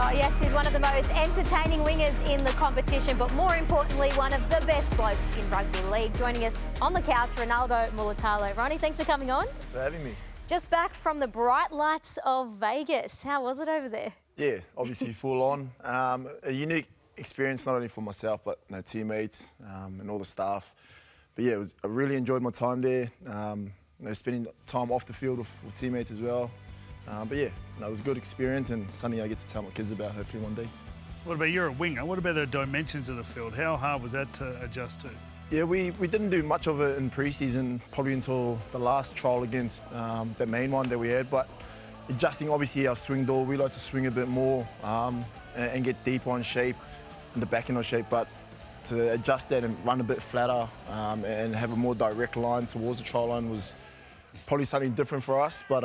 oh yes, he's one of the most entertaining wingers in the competition, but more importantly, one of the best blokes in rugby league. Joining us on the couch, Ronaldo Mulitalo. Ronnie, thanks for coming on.
Thanks for having me.
Just back from the bright lights of Vegas. How was it over there?
Yes, obviously full on. A unique experience, not only for myself, but teammates and all the staff. but yeah, I really enjoyed my time there. Spending time off the field with teammates as well. But yeah, it was a good experience and something I get to tell my kids about hopefully one day.
What about you're a winger? What about the dimensions of the field? How hard was that to adjust to?
Yeah, we didn't do much of it in pre-season, probably until the last trial against the main one that we had. But adjusting, obviously, our swing door, we like to swing a bit more and get deeper on shape, and the back end on shape. But to adjust that and run a bit flatter and have a more direct line towards the try line was probably something different for us. But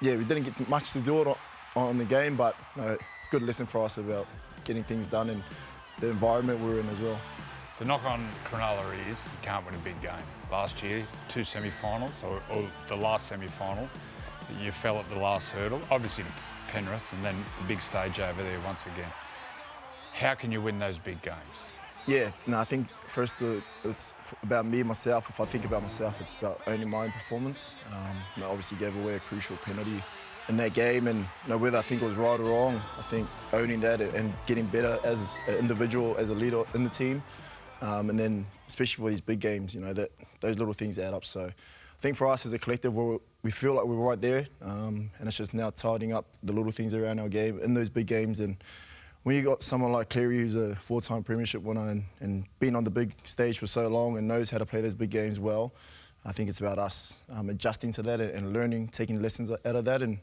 yeah, we didn't get much to do it on the game, but it's a good lesson for us about getting things done and the environment we're in as well.
The knock on Cronulla is you can't win a big game. Last year, 2 semi-finals, or the last semi-final, you fell at the last hurdle, obviously to Penrith, and then the big stage over there once again. How can you win those big games?
Yeah, no, I think first it's about me, myself. If I think about myself, it's about owning my own performance. I obviously gave away a crucial penalty in that game, and whether I think it was right or wrong, I think owning that and getting better as an individual, as a leader in the team, and then especially for these big games, that those little things add up. So I think for us as a collective, we feel like we're right there, and it's just now tidying up the little things around our game in those big games. And when you got someone like Cleary, who's a 4-time premiership winner and been on the big stage for so long and knows how to play those big games well, I think it's about us adjusting to that and learning, taking lessons out of that. And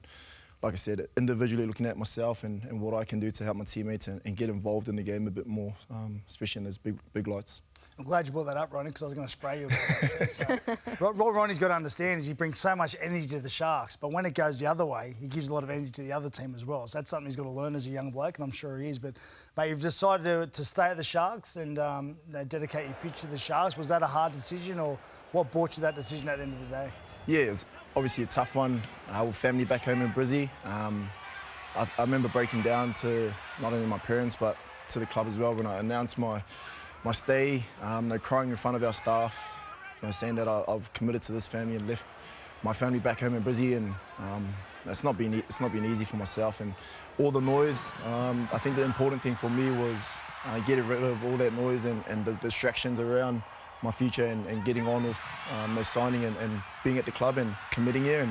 like I said, individually looking at myself and what I can do to help my teammates and get involved in the game a bit more, especially in those big lights.
I'm glad you brought that up, Ronnie, because I was going to spray you about that. So, what Ronnie's got to understand is he brings so much energy to the Sharks, but when it goes the other way, he gives a lot of energy to the other team as well. So that's something he's got to learn as a young bloke, and I'm sure he is. But, mate, you've decided to stay at the Sharks and dedicate your future to the Sharks. Was that a hard decision, or what brought you that decision at the end of the day? Yeah,
it was obviously a tough one. With family back home in Brizzy. I remember breaking down to not only my parents, but to the club as well when I announced my stay, crying in front of our staff, saying that I've committed to this family and left my family back home in Brizzy, and it's not been easy for myself and all the noise. I think the important thing for me was getting rid of all that noise and the distractions around my future and getting on with the signing and being at the club and committing here.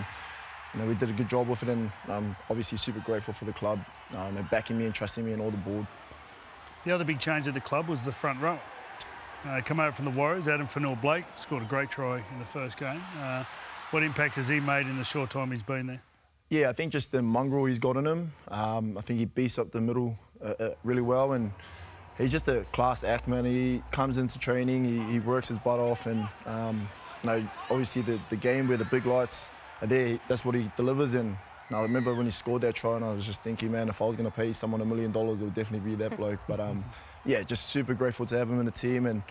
And we did a good job with it, and I'm obviously super grateful for the club backing me and trusting me and all the board.
The other big change at the club was the front row. Come over from the Warriors, Adam Fanua-Blake scored a great try in the first game. What impact has he made in the short time he's been there?
Yeah, I think just the mongrel he's got in him. I think he beats up the middle really well, and he's just a class act, man. He comes into training, he works his butt off, and obviously the game where the big lights are there, that's what he delivers. And I remember when he scored that try, and I was just thinking, man, if I was going to pay someone $1 million, it would definitely be that bloke. But yeah, just super grateful to have him in the team. And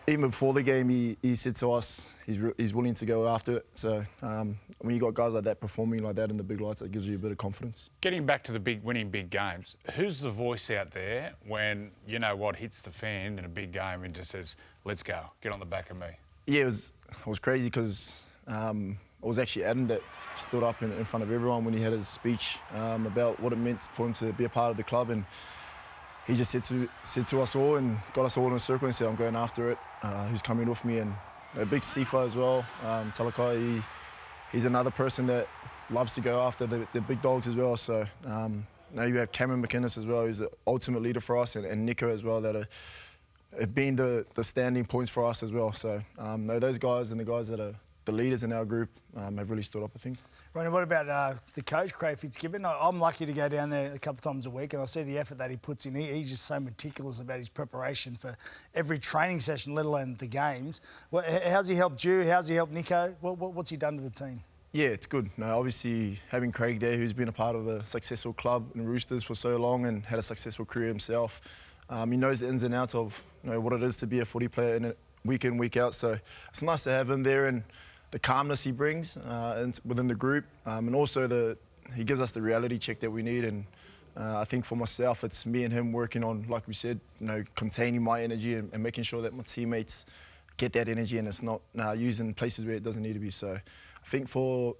even before the game, he said to us he's willing to go after it. So when you got guys like that performing like that in the big lights, it gives you a bit of confidence.
Getting back to the winning big games, who's the voice out there when what hits the fan in a big game and just says, "Let's go, get on the back of me"? Yeah,
it was crazy because it was actually Adam that stood up in front of everyone when he had his speech about what it meant for him to be a part of the club, and he just said to us all and got us all in a circle and said, "I'm going after it. Who's coming with me?" And a big Sifa as well, Talakai. He's another person that loves to go after the big dogs as well. So now you have Cameron McInnes as well, who's the ultimate leader for us, and Nico as well, that have been the standing points for us as well. So those guys and the guys that are the leaders in our group have really stood up, I think.
Ronnie, what about the coach, Craig Fitzgibbon? I'm lucky to go down there a couple of times a week, and I see the effort that he puts in. He's just so meticulous about his preparation for every training session, let alone the games. How's he helped you? How's he helped Nico? What's he done to the team? Yeah, it's good. Obviously, having Craig there, who's been a part of a successful club in Roosters for so long and had a successful career himself, he knows the ins and outs of what it is to be a footy player week in, week out. So it's nice to have him there, and the calmness he brings within the group, and also he gives us the reality check that we need. And I think for myself, it's me and him working on, like we said, containing my energy and making sure that my teammates get that energy and it's not used in places where it doesn't need to be. So I think for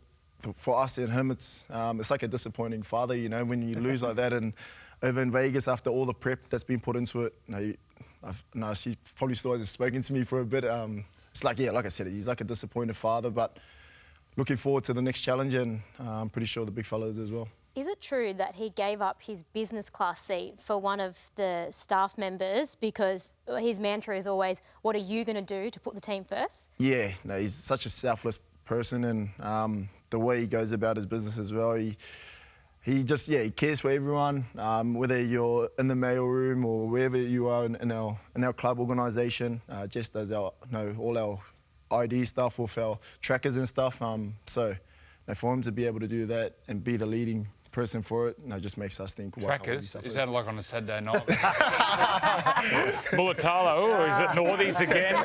us and him, it's like a disappointing father, when you lose like that and over in Vegas after all the prep that's been put into it.
he probably still hasn't spoken to me for a bit. It's like, yeah, like I said, he's like a disappointed father, but looking forward to the next challenge, and I'm pretty sure the big fella is as well.
Is it true that he gave up his business class seat for one of the staff members because his mantra is always, what are you going to do to put the team first?
Yeah, no, he's such a selfless person, and the way he goes about his business as well, he just, he cares for everyone, whether you're in the mail room or wherever you are in our club organisation, just does all our ID stuff with our trackers and stuff. So for him to be able to do that and be the leading person for it, just makes us think.
Trackers? Is that like on a Saturday night? Mulitalo, or is it Northies again?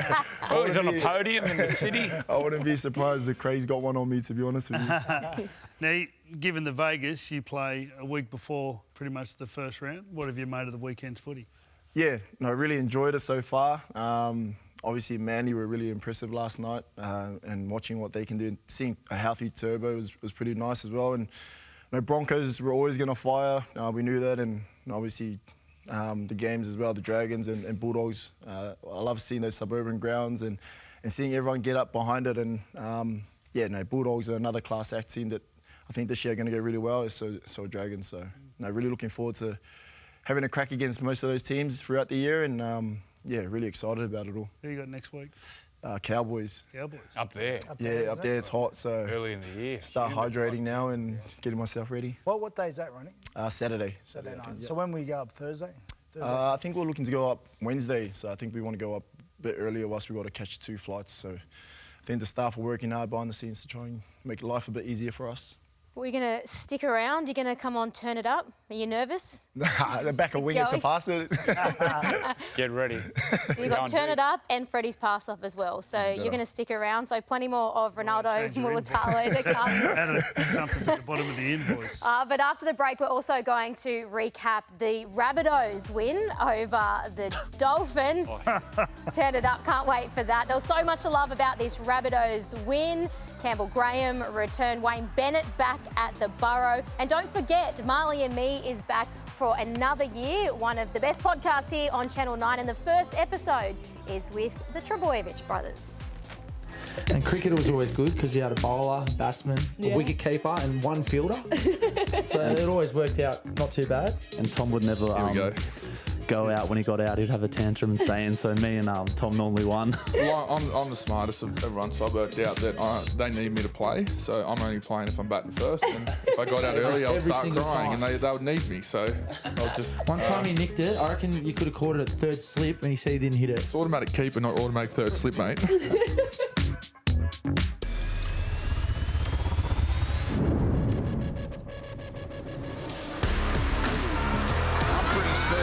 Or he's on a podium in the city?
I wouldn't be surprised if Craig's got one on me, to be honest with you.
Now, given the Vegas, you play a week before pretty much the first round. What have you made of the weekend's footy?
Yeah, I really enjoyed it so far. Obviously, Manly were really impressive last night, and watching what they can do, seeing a healthy Turbo was pretty nice as well. And Broncos were always going to fire. We knew that, and obviously the games as well, the Dragons and Bulldogs. I love seeing those suburban grounds and seeing everyone get up behind it. And Bulldogs are another class act team that I think this year are going to go really well. So are Dragons. So really looking forward to having a crack against most of those teams throughout the year, and really excited about it all.
Who you got next week?
Cowboys.
Cowboys.
Up there.
Up there it's hot, so
early in the year.
Start hydrating now and getting myself ready.
What day is that, Ronnie?
Saturday.
Saturday night. So when we go up Thursday?
I think we're looking to go up Wednesday, so I think we want to go up a bit earlier whilst we've got to catch 2 flights. So I think the staff are working hard behind the scenes to try and make life a bit easier for us.
We're going to stick around. You're going to come on, turn it up. Are you nervous?
They're back a winger to pass it.
Get ready.
So you've got turn it up and Freddy's pass off as well. So you're going to stick around. So plenty more of Ronaldo, Mulitalo to come.
Add something at the bottom of the invoice.
But after the break, we're also going to recap the Rabbitohs win over the Dolphins. Turn it up. Can't wait for that. There was so much to love about this Rabbitohs win. Campbell Graham returned, Wayne Bennett back at the Burrow. And don't forget, Marley and Me is back for another year, one of the best podcasts here on Channel 9. And the first episode is with the Trebojevic brothers.
And cricket was always good because you had a bowler, batsman, a wicket keeper and one fielder. So it always worked out not too bad.
And Tom would never go out. When he got out, he'd have a tantrum and stay in. So me and Tom normally won.
Well, I'm the smartest of everyone, so I worked out that they need me to play. So I'm only playing if I'm batting first. And if I got out early, I would start crying, and they would need me. So I'll just.
One time he nicked it. I reckon you could have caught it at third slip, and he said he didn't hit it.
It's automatic keeper, not automatic third slip, mate.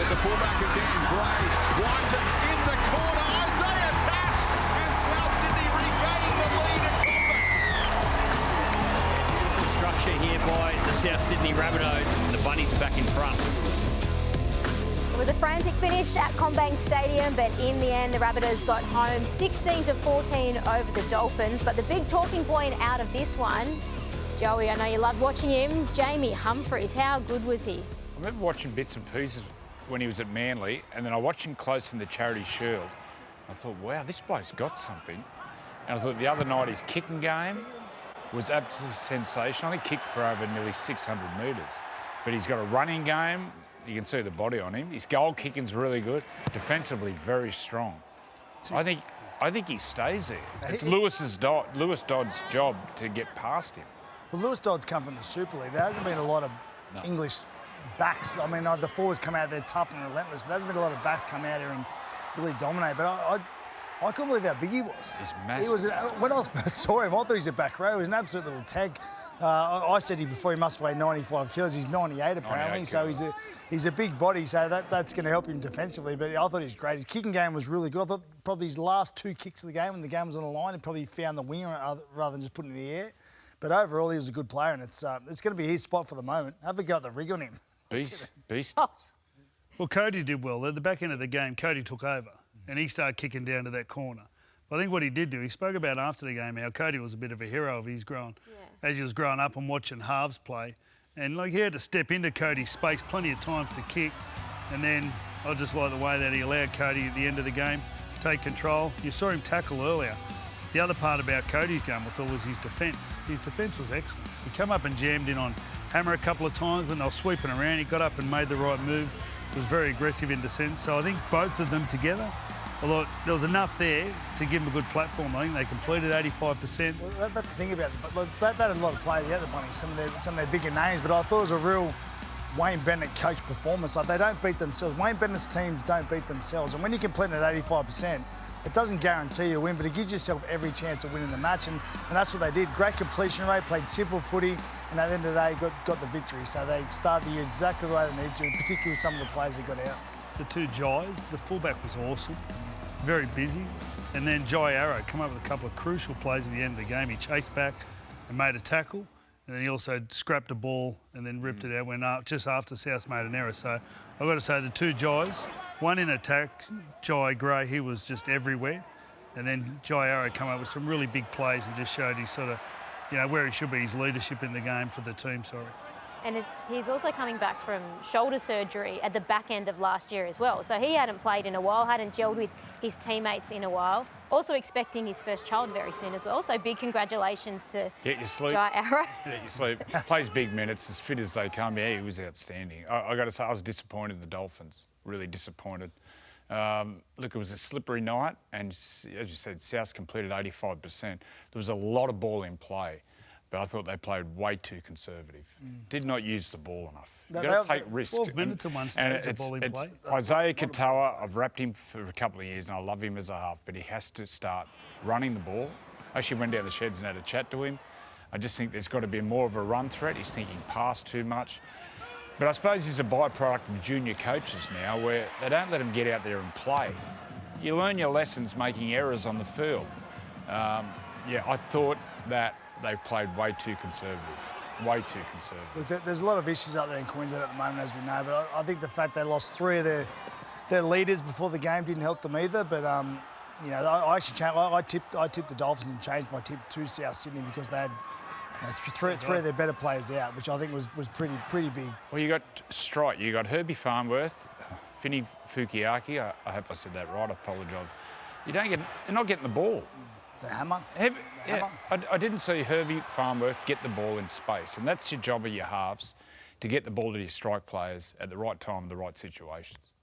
The fullback again, Gray, Whiten in the corner, Isaiah Tass, and South Sydney regain the lead at Combat.
Beautiful structure here by the South Sydney Rabbitohs. The Bunnies are back in front.
It was a frantic finish at CommBank Stadium, but in the end, the Rabbitohs got home 16-14 over the Dolphins. But the big talking point out of this one, Joey, I know you loved watching him, Jamie Humphries. How good was he?
I remember watching bits and pieces when he was at Manly, and then I watched him close in the Charity Shield. I thought, wow, this bloke's got something. And I thought the other night his kicking game was absolutely sensational. He kicked for over nearly 600 metres. But he's got a running game. You can see the body on him. His goal kicking's really good. Defensively, very strong. I think he stays there. It's Lewis Dodd's job to get past him.
Well, Lewis Dodd's come from the Super League. There hasn't been a lot of English backs. I mean, the forwards come out there tough and relentless, but there hasn't been a lot of backs come out here and really dominate. But I couldn't believe how big he was.
He's massive.
He was, when I first saw him, I thought he was a back row. He was an absolute little tag. I said before he must weigh 95 kilos. He's 98 apparently, 98 so he's a big body. So that's going to help him defensively. But I thought he was great. His kicking game was really good. I thought probably his last 2 kicks of the game when the game was on the line, he probably found the winger rather than just putting it in the air. But overall, he was a good player, and it's going to be his spot for the moment. Have a go at the rig on him.
Beast.
Well, Cody did well. At the back end of the game, Cody took over and he started kicking down to that corner. But I think what he did do, he spoke about after the game how Cody was a bit of a hero of his as he was growing up and watching halves play. And like he had to step into Cody's space plenty of times to kick. And then I just like the way that he allowed Cody at the end of the game take control. You saw him tackle earlier. The other part about Cody's game, I thought, was his defence. His defence was excellent. He came up and jammed in on Hammer a couple of times when they were sweeping around. He got up and made the right move. Was very aggressive in defence. So I think both of them together, although there was enough there to give them a good platform. I think they completed 85%.
Well, that's the thing about it. But that had a lot of players out the Bunnies, some of their bigger names. But I thought it was a real Wayne Bennett coach performance. Like, they don't beat themselves. Wayne Bennett's teams don't beat themselves. And when you complete it at 85%, it doesn't guarantee you a win, but it gives yourself every chance of winning the match. And that's what they did. Great completion rate, played simple footy, and at the end of the day, got the victory. So they started the year exactly the way they need to, particularly with some of the players that got out.
The two Jais, the fullback was awesome, very busy. And then Jai Arrow come up with a couple of crucial plays at the end of the game. He chased back and made a tackle. And then he also scrapped a ball and then ripped it out when just after South made an error. So I've got to say the two Jais, one in attack, Jai Gray, he was just everywhere. And then Jai Arrow come up with some really big plays and just showed his sort of, where he should be, his leadership in the game for the team,
And he's also coming back from shoulder surgery at the back end of last year as well. So he hadn't played in a while, hadn't gelled with his teammates in a while. Also expecting his first child very soon as well. So big congratulations to
Get your sleep.
Jai Arrow.
Get your sleep. Plays big minutes, as fit as they come. Yeah, he was outstanding. I got to say, I was disappointed in the Dolphins. Really disappointed. Look, it was a slippery night, and as you said, South completed 85%. There was a lot of ball in play, but I thought they played way too conservative. Did not use the ball enough. You've got to take risks.
12 minutes at one stage of ball in play.
Isaiah Katoa, I've wrapped him for a couple of years, and I love him as a half, but he has to start running the ball. I actually went down the sheds and had a chat to him. I just think there's got to be more of a run threat. He's thinking pass too much. But I suppose he's a byproduct of junior coaches now, where they don't let him get out there and play. You learn your lessons making errors on the field. I thought that they played way too conservative. Way too conservative.
Look, there's a lot of issues up there in Queensland at the moment, as we know, but I think the fact they lost three of their leaders before the game didn't help them either. But I actually changed. I tipped the Dolphins and changed my tip to South Sydney because they had three of their better players out, which I think was pretty big.
Well, you got strike. You got Herbie Farnworth, Finny Fukiaki. I hope I said that right. I apologise. They're not getting the ball.
The hammer.
I didn't see Herbie Farnworth get the ball in space, and that's your job of your halves, to get the ball to your strike players at the right time, the right situations.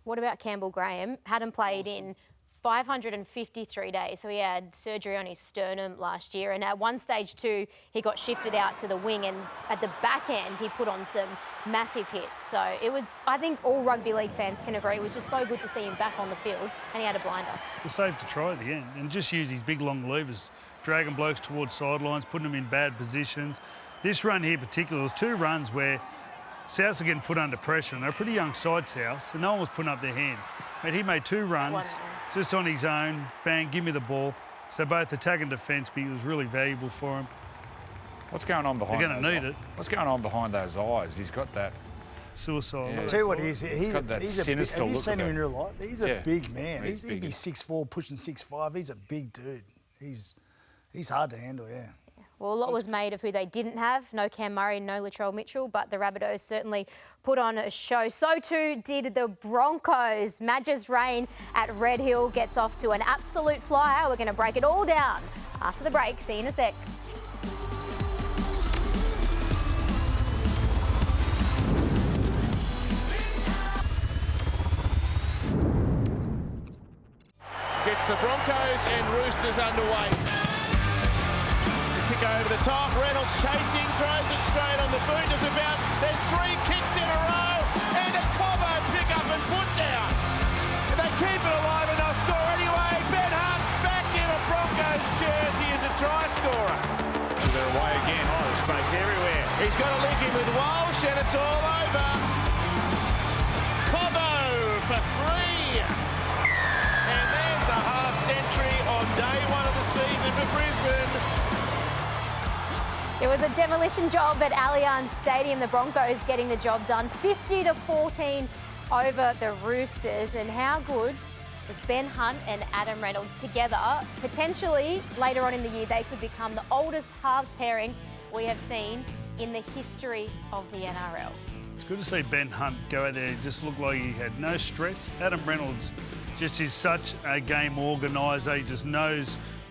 What about Campbell Graham? Hadn't played in 553 days. So he had surgery on his sternum last year, and at one stage too, he got shifted out to the wing, and at the back end, he put on some massive hits. So it was, I think all rugby league fans can agree, it was just so good to see him back on the field, and he had a blinder.
He saved to try at the end and just use his big long levers, dragging blokes towards sidelines, putting them in bad positions. This run here particularly, was two runs where South are getting put under pressure, and they're a pretty young side, South, so no one was putting up their hand. But he made two runs just on his own, bang, give me the ball. So both attack and defence, but it was really valuable for him.
What's going on behind?
They're going to need it.
What's going on behind those eyes? He's got that
suicide.
I'll tell you what, he's
got that sinister
have you
look
seen him
about
in real life? He's a big man.
He'd
He'd be 6'4", pushing 6'5". He's a big dude. He's hard to handle, yeah.
Well, a lot was made of who they didn't have. No Cam Murray, no Latrell Mitchell, but the Rabbitohs certainly put on a show. So too did the Broncos. Madge's reign at Red Hill gets off to an absolute flyer. We're going to break it all down after the break. See you in a sec.
Gets the Broncos and Roosters underway. Kick over the top, Reynolds chasing, throws it straight on the boot, there's three kicks in a row, and a Cobbo pick up and put down. And they keep it alive and they'll score anyway. Ben Hunt back in a Broncos jersey as a try scorer. They're away again, there's space everywhere. He's got to link in with Walsh and it's all over. Cobbo for three. And there's the half century on day one of the season for Brisbane.
It was a demolition job at Allianz Stadium. The Broncos getting the job done, 50-14 over the Roosters. And how good was Ben Hunt and Adam Reynolds together? Potentially, later on in the year, they could become the oldest halves pairing we have seen in the history of the NRL.
It's good to see Ben Hunt go out there. He just looked like he had no stress. Adam Reynolds just is such a game organiser. He just knows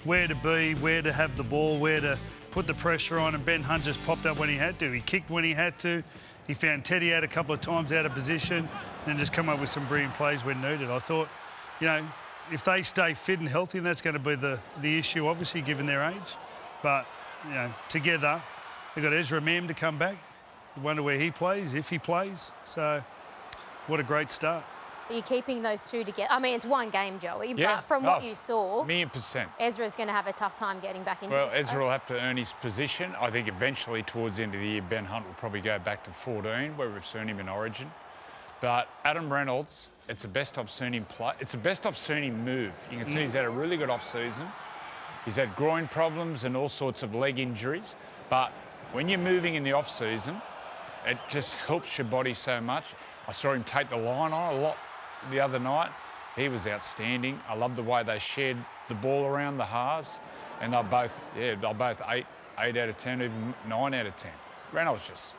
where to be, where to have the ball, where to put the pressure on, and Ben Hunt just popped up when he had to. He kicked when he had to. He found Teddy out a couple of times out of position and just come up with some brilliant plays when needed. I thought, you know, if they stay fit and healthy, and that's going to be the issue, obviously, given their age. But, you know, together, they've got Ezra Mam to come back. You wonder where he plays, if he plays. So, what a great start.
Are you keeping those two together? I mean, it's one game, Joey,
Yeah.
but from what you saw,
1,000,000%.
Ezra's going to have a tough time getting back into
Well,
this.
Ezra will have to earn his position. I think eventually, towards the end of the year, Ben Hunt will probably go back to 14, where we've seen him in Origin. But Adam Reynolds, it's the best I've seen him play. It's the best I've seen him move. You can see he's had a really good off-season. He's had groin problems and all sorts of leg injuries. But when you're moving in the off-season, it just helps your body so much. I saw him take the line on a lot the other night. He was outstanding. I love the way they shared the ball around the halves, and they're both 8 out of 10, even 9 out of 10. Reynolds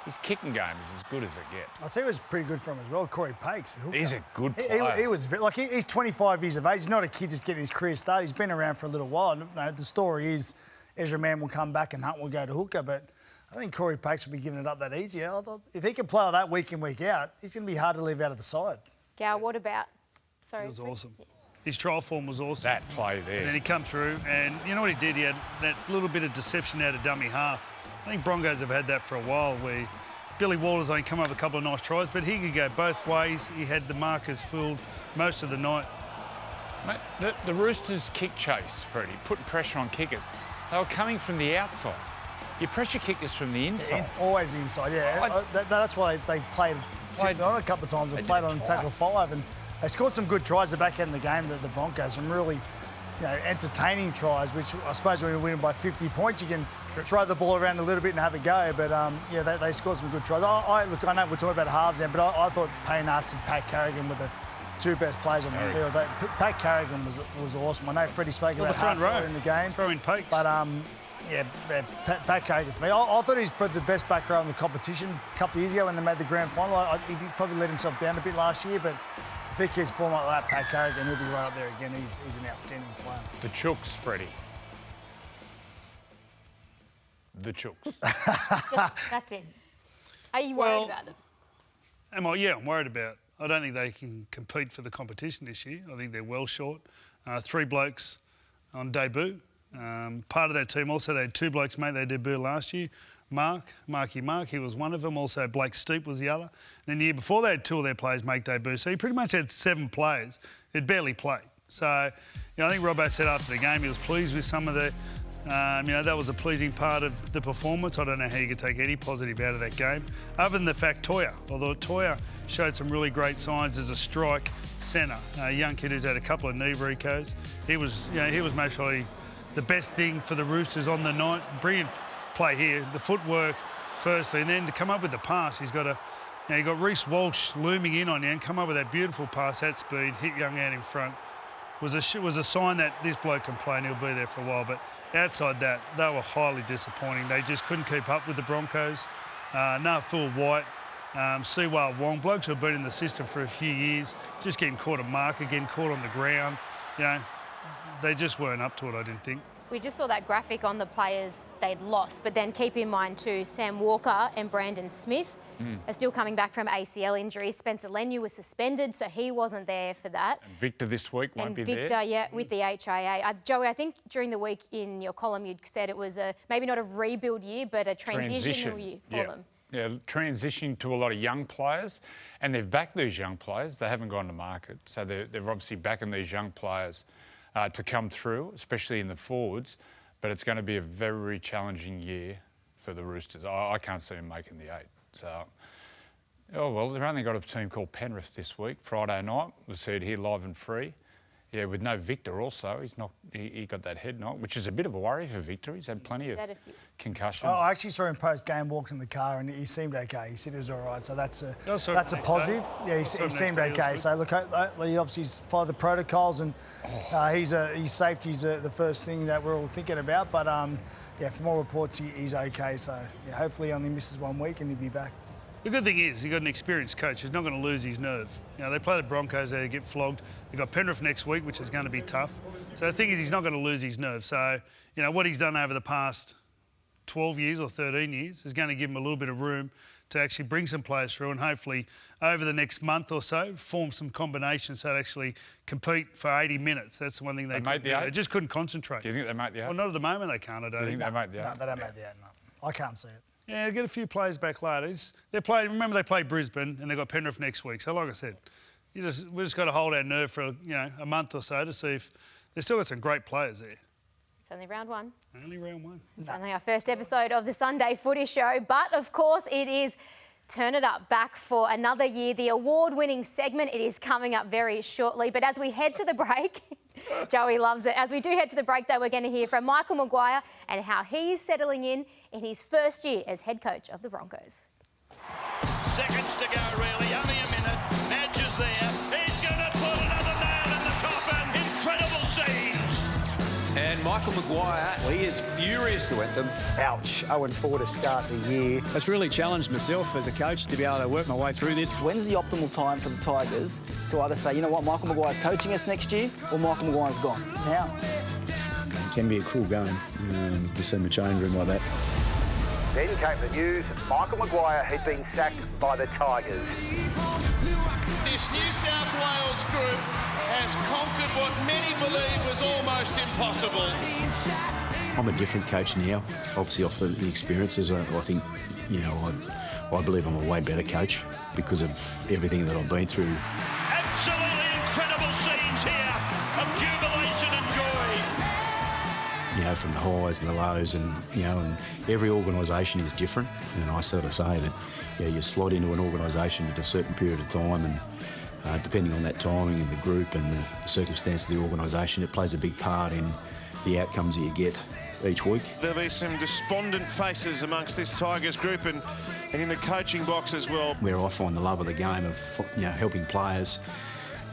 his kicking game is as good as it gets.
I'll tell you what's pretty good for him as well, Corey Pakes.
He's a good player.
He was like he's 25 years of age. He's not a kid just getting his career started. He's been around for a little while. No, the story is Ezra Mam will come back and Hunt will go to hooker, but I think Corey Pakes will be giving it up that easy. I thought if he can play like that week in, week out, he's going to be hard to leave out of the side.
Gal, what about... Sorry.
It was awesome. His trial form was awesome.
That play there.
And then he come through, and you know what he did? He had that little bit of deception out of dummy half. I think Broncos have had that for a while, where Billy Walters only come up with a couple of nice tries, but he could go both ways. He had the markers filled most of the night.
Mate, the Roosters kick chase, Freddie, putting pressure on kickers. They were coming from the outside. Your pressure kickers from the inside.
It's always the inside, yeah. That's why they played on a couple of times and played on tackle 5, and they scored some good tries at the back end of the game, the Broncos, some really, you know, entertaining tries, which I suppose when you're winning by 50 points, you can throw the ball around a little bit and have a go. But, yeah, they scored some good tries. Look, I know we're talking about halves then, but I thought Payne Haas and Pat Carrigan were the two best players on the field. Pat Carrigan was awesome. I know Freddie spoke about Haas in the game.
Throwing Pakes.
But, yeah, Pat Carrigan for me. I thought he's probably the best back row in the competition a couple of years ago when they made the grand final. He probably let himself down a bit last year, but if he keeps forming like that, Pat Carrigan, he'll be right up there again. He's an outstanding player.
The Chooks, Freddie. The Chooks.
That's it. Are you worried about them?
Yeah, I'm worried about. I don't think they can compete for the competition this year. I think they're well short. 3 blokes on debut. Part of that team also, they had 2 blokes make their debut last year. Marky Mark, he was one of them. Also, Blake Steep was the other. And then the year before, they had 2 of their players make debut. So he pretty much had 7 players who'd barely played. So, you know, I think Robbo said after the game he was pleased with some of the, you know, that was a pleasing part of the performance. I don't know how you could take any positive out of that game, other than the fact although Toya showed some really great signs as a strike centre, a young kid who's had a couple of knee recos. He was most probably the best thing for the Roosters on the night. Brilliant play here, the footwork firstly, and then to come up with the pass, you got Reece Walsh looming in on you and come up with that beautiful pass at speed, hit Young out in front. Was a sign that this bloke can play and he'll be there for a while. But outside that, they were highly disappointing. They just couldn't keep up with the Broncos. Phil White, Siwa Wong, blokes who have been in the system for a few years, just getting caught a mark again, caught on the ground. You know, they just weren't up to it, I didn't think.
We just saw that graphic on the players they'd lost, but then keep in mind too, Sam Walker and Brandon Smith are still coming back from ACL injuries. Spencer Leniu was suspended, so he wasn't there for that.
And Victor this week won't be there.
And Victor, yeah, with the HIA. Joey, I think during the week in your column you'd said it was maybe not a rebuild year, but a transitional year for them.
Yeah, transitioning to a lot of young players, and they've backed these young players. They haven't gone to market, so they're obviously backing these young players to come through, especially in the forwards, but it's going to be a very challenging year for the Roosters. I can't see them making the 8. So, they've only got a team called Penrith this week, Friday night. Was heard here live and free. Yeah, with no Victor also. He got that head knock, which is a bit of a worry for Victor. He's had plenty of concussions.
I actually saw him post-game, walked in the car, and he seemed okay. He said he was all right, so that's a positive. Yeah, he seemed okay. So, look, he obviously followed the protocols, and his safety's the first thing that we're all thinking about. But, yeah, from all reports, he's okay. So, yeah, hopefully he only misses 1 week and he'll be back.
The good thing is, you've got an experienced coach. He's not going to lose his nerve. You know, they play the Broncos, they get flogged. They've got Penrith next week, which is going to be tough. So the thing is, he's not going to lose his nerve. So, you know, what he's done over the past 12 years or 13 years is going to give him a little bit of room to actually bring some players through and hopefully over the next month or so form some combinations so they actually compete for 80 minutes. That's the one thing they couldn't do. They just couldn't concentrate.
Do you think they make the 8?
Well, not at the moment they can't, I don't think.
They make the 8?
No, they don't make the 8, no. I can't see it.
Yeah, get a few players back later. Remember they play Brisbane and they've got Penrith next week. So like I said, we just got to hold our nerve for a month or so to see if they've still got some great players there.
It's only round 1.
Only round 1.
It's only our first episode of the Sunday Footy Show, but of course it is Turn It Up back for another year. The award-winning segment, it is coming up very shortly. But as we head to the break, Joey loves it. As we do head to the break, though, we're going to hear from Michael Maguire and how he's settling in his first year as head coach of the Broncos.
Seconds to go, really. Only a minute. Madge is there. He's going to put another nail in the coffin. Incredible scenes.
And Michael Maguire, he is furious with them.
Ouch. 0-4 to start the year.
It's really challenged myself as a coach to be able to work my way through this.
When's the optimal time for the Tigers to either say, you know what, Michael Maguire's coaching us next year, or Michael Maguire's gone? Now.
It can be a cruel game to see the change room like that.
Then came the news, Michael Maguire had been sacked by the Tigers.
This New South Wales group has conquered what many believe was almost impossible.
I'm a different coach now, obviously off the experiences. I think, I believe I'm a way better coach because of everything that I've been through.
Absolutely incredible scenes here of jubilation and joy.
From the highs and the lows, and every organisation is different. And I sort of say that you slot into an organisation at a certain period of time, and depending on that timing and the group and the circumstance of the organisation, it plays a big part in the outcomes that you get each week.
There'll be some despondent faces amongst this Tigers group and in the coaching box as well.
Where I find the love of the game of helping players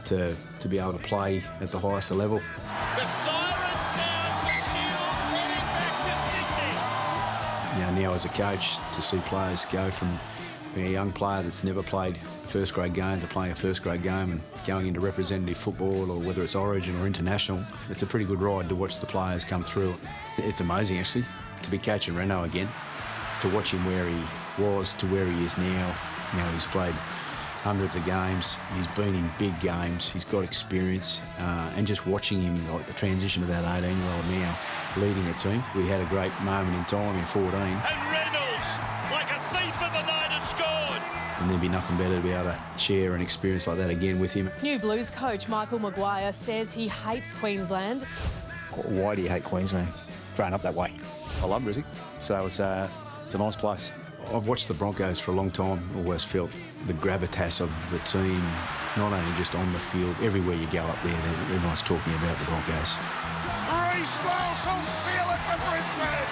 to be able to play at the highest level.
The siren sounds, the Shields heading back to Sydney.
Now as a coach, to see players go from being a young player that's never played a first grade game to playing a first grade game and going into representative football, or whether it's Origin or international, it's a pretty good ride to watch the players come through. It's amazing actually to be coaching Reno again, to watch him where he was to where he is now. He's played hundreds of games, he's been in big games, he's got experience, and just watching him, like the transition of that 18-year-old now leading a team. We had a great moment in time in 14.
And Reynolds, like a thief of the night, had scored.
And there'd be nothing better to be able to share an experience like that again with him.
New Blues coach Michael Maguire says he hates Queensland.
Why do you hate Queensland?
Grown up that way. I love Brizzy, so it's a nice place.
I've watched the Broncos for a long time, always felt the gravitas of the team, not only just on the field, everywhere you go up there, everyone's talking about the Broncos.
Reece Welsh will seal it for Brisbane.